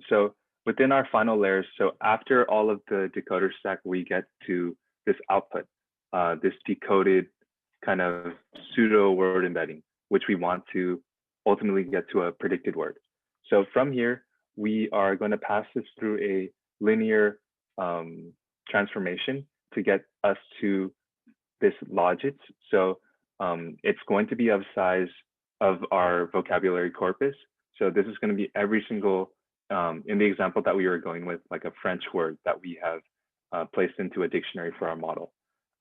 So within our final layers, so after all of the decoder stack, we get to this output, this decoded kind of pseudo word embedding, which we want to ultimately get to a predicted word. So from here, we are going to pass this through a linear transformation to get us to this logits. So it's going to be of size of our vocabulary corpus. So this is going to be every single, in the example that we were going with, like a French word that we have placed into a dictionary for our model.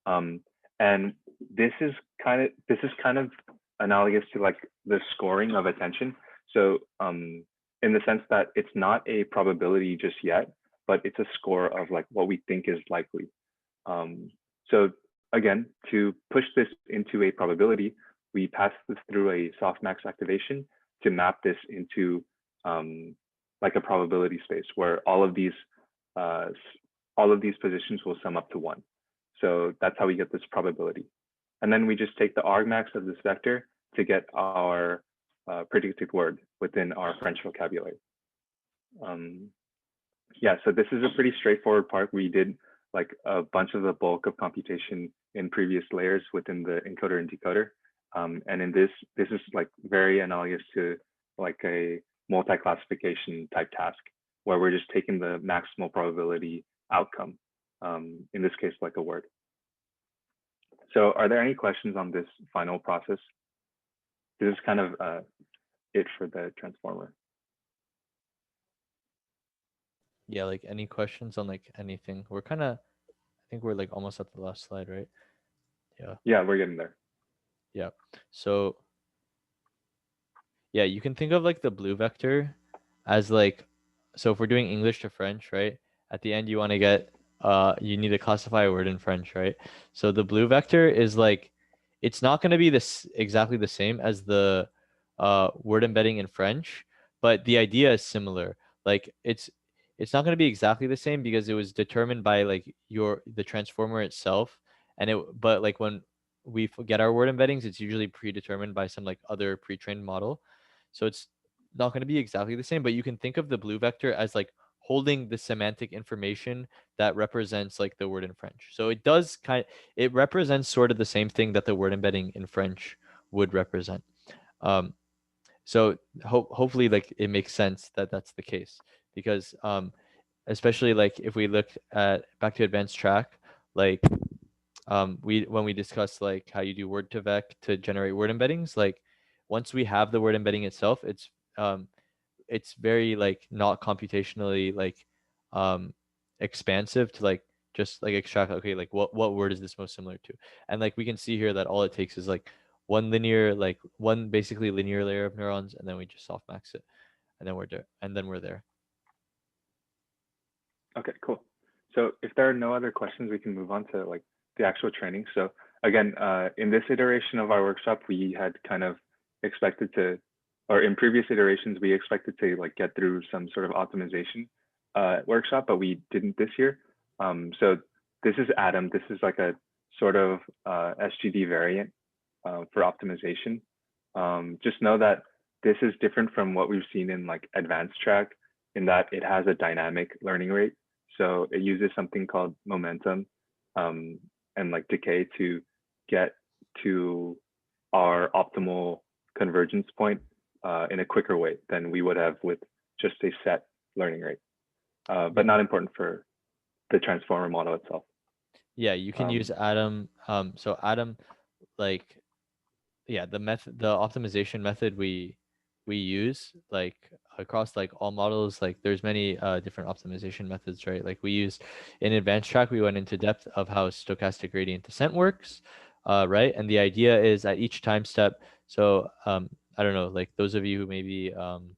And this is kind of analogous to like the scoring of attention. So in the sense that it's not a probability just yet, but it's a score of like what we think is likely. So again, to push this into a probability, we pass this through a softmax activation to map this into like a probability space where all of these positions will sum up to 1. So that's how we get this probability. And then we just take the argmax of this vector to get our predicted word within our French vocabulary. Yeah, so this is a pretty straightforward part. We did like a bunch of the bulk of computation in previous layers within the encoder and decoder. And in this is like very analogous to like a multi-classification type task where we're just taking the maximal probability outcome, in this case, like a word. So are there any questions on this final process? This is kind of it for the transformer. Yeah, like any questions on like anything? We're kind of, I think we're like almost at the last slide, right? Yeah. Yeah, we're getting there. Yeah. So yeah, you can think of like the blue vector as like, so if we're doing English to French, right? At the end, you want to get, you need to classify a word in French, right? So the blue vector is like, it's not going to be exactly the same as the word embedding in French, but the idea is similar. Like it's it's not going to be exactly the same because it was determined by like the transformer itself. But like when we get our word embeddings, it's usually predetermined by some like other pre-trained model. So it's not going to be exactly the same, but you can think of the blue vector as like holding the semantic information that represents like the word in French. So it represents sort of the same thing that the word embedding in French would represent. So hopefully like it makes sense that that's the case, because especially like if we look at back to advanced track, like when we discuss like how you do word to vec to generate word embeddings, like once we have the word embedding itself, it's very like not computationally like expansive to like just like extract, okay, like what word is this most similar to. And like we can see here that all it takes is like one basically linear layer of neurons, and then we just softmax it, and then we're there. Okay, cool. So if there are no other questions, we can move on to like the actual training. So again, in this iteration of our workshop, we had kind of expected to, or in previous iterations, we expected to like get through some sort of optimization workshop, but we didn't this year. So this is Adam. This is like a sort of SGD variant for optimization. Just know that this is different from what we've seen in like advanced track, in that it has a dynamic learning rate. So it uses something called momentum and like decay to get to our optimal convergence point in a quicker way than we would have with just a set learning rate, but not important for the transformer model itself. Yeah, you can use Adam. So Adam, like, yeah, the optimization method we use like across like all models, like there's many different optimization methods, right? Like we use in advanced track, we went into depth of how stochastic gradient descent works, right? And the idea is at each time step. So I don't know, like those of you who maybe aren't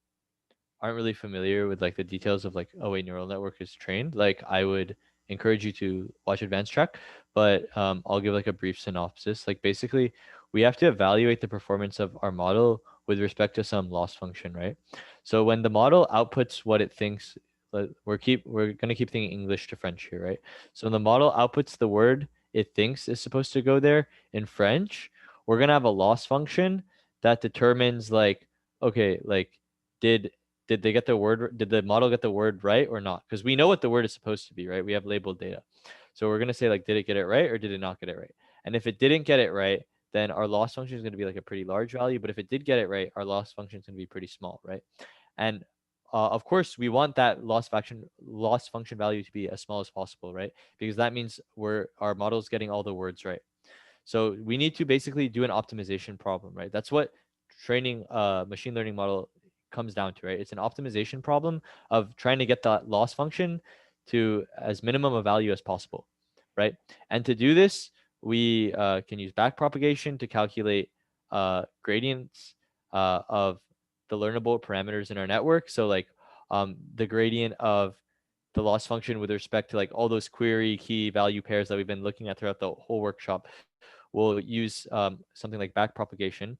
really familiar with like the details of like a way neural network is trained, like I would encourage you to watch advanced track, but I'll give like a brief synopsis. Like basically we have to evaluate the performance of our model with respect to some loss function, right? So when the model outputs what it thinks, we're gonna keep thinking English to French here, right? So when the model outputs the word it thinks is supposed to go there in French, we're gonna have a loss function that determines like, okay, like did did the model get the word right or not? Because we know what the word is supposed to be, right? We have labeled data. So we're going to say like, did it get it right or did it not get it right? And if it didn't get it right, then our loss function is going to be like a pretty large value. But if it did get it right, our loss function is going to be pretty small, right? And of course, we want that loss function value to be as small as possible, right? Because that means our model is getting all the words right. So we need to basically do an optimization problem, right? That's what training a machine learning model comes down to, right? It's an optimization problem of trying to get that loss function to as minimum a value as possible, right? And to do this, we can use backpropagation to calculate gradients of the learnable parameters in our network. So like the gradient of the loss function with respect to like all those query key value pairs that we've been looking at throughout the whole workshop. We'll use something like backpropagation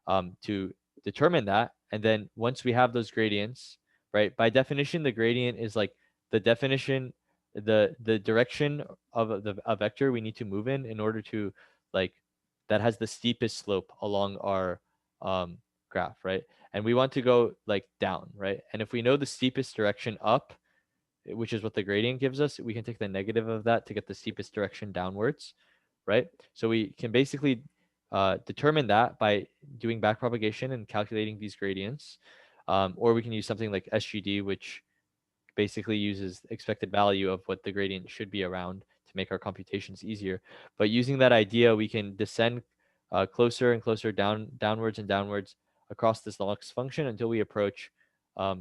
to determine that. And then once we have those gradients, right, by definition, the gradient is like the definition, the direction of a vector we need to move in order to like, that has the steepest slope along our graph, right? And we want to go like down, right? And if we know the steepest direction up, which is what the gradient gives us, we can take the negative of that to get the steepest direction downwards, right? So we can basically determine that by doing backpropagation and calculating these gradients. Or we can use something like SGD, which basically uses expected value of what the gradient should be around to make our computations easier. But using that idea, we can descend closer and closer downwards and downwards across this loss function until we approach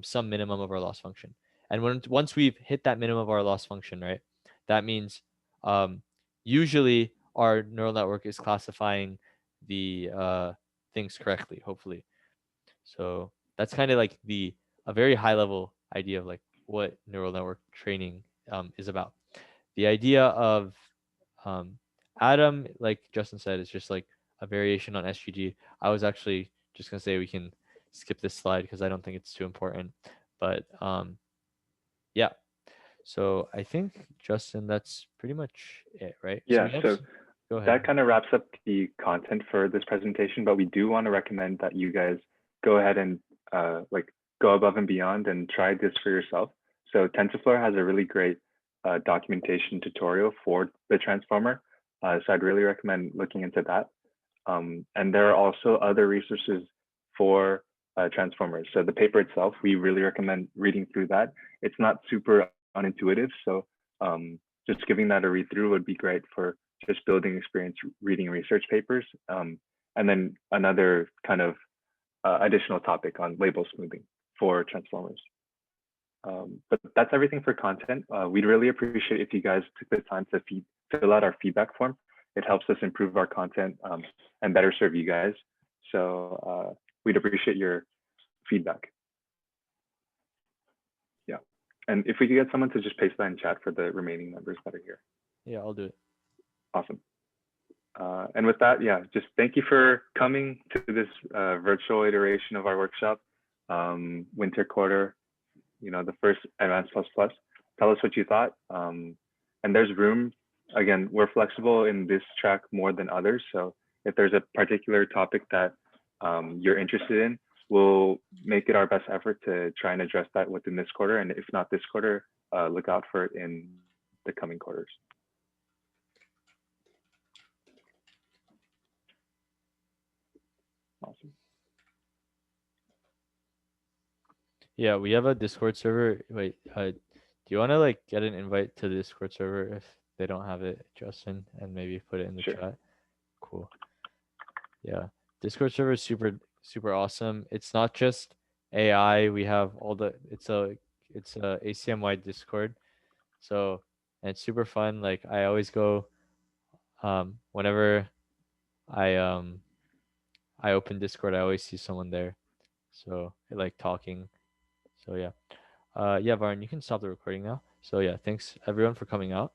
some minimum of our loss function. And once we've hit that minimum of our loss function, right, that means usually our neural network is classifying the things correctly, hopefully. So that's kind of like a very high level idea of like what neural network training is about. The idea of Adam, like Justin said, is just like a variation on SGD. I was actually just gonna say we can skip this slide because I don't think it's too important. But yeah. So I think, Justin, that's pretty much it, right? Yeah, we have so go ahead. that kind of wraps up the content for this presentation, but we do want to recommend that you guys go ahead and like go above and beyond and try this for yourself. So TensorFlow has a really great documentation tutorial for the transformer. So I'd really recommend looking into that. And there are also other resources for transformers. So the paper itself, we really recommend reading through that. It's not super unintuitive, so just giving that a read through would be great for just building experience reading research papers. And then another kind of additional topic on label smoothing for transformers. But that's everything for content. We'd really appreciate if you guys took the time to fill out our feedback form. It helps us improve our content and better serve you guys. So we'd appreciate your feedback. Yeah. And if we could get someone to just paste that in chat for the remaining members that are here. Yeah, I'll do it. Awesome. And with that, yeah, just thank you for coming to this virtual iteration of our workshop, winter quarter, the first Advanced++. Tell us what you thought. And there's room. Again, we're flexible in this track more than others. So if there's a particular topic that you're interested in, we'll make it our best effort to try and address that within this quarter. And if not this quarter, look out for it in the coming quarters. Awesome. Yeah, we have a Discord server. Wait, do you want to like get an invite to the Discord server if they don't have it, Justin, and maybe put it in the chat? Cool. Yeah, Discord server is super awesome. It's not just AI. We have all the it's a ACM wide Discord. So, and it's super fun. Like I always go whenever I open Discord, I always see someone there. So I like talking. So yeah. Yeah, Varun, you can stop the recording now. So yeah, thanks everyone for coming out.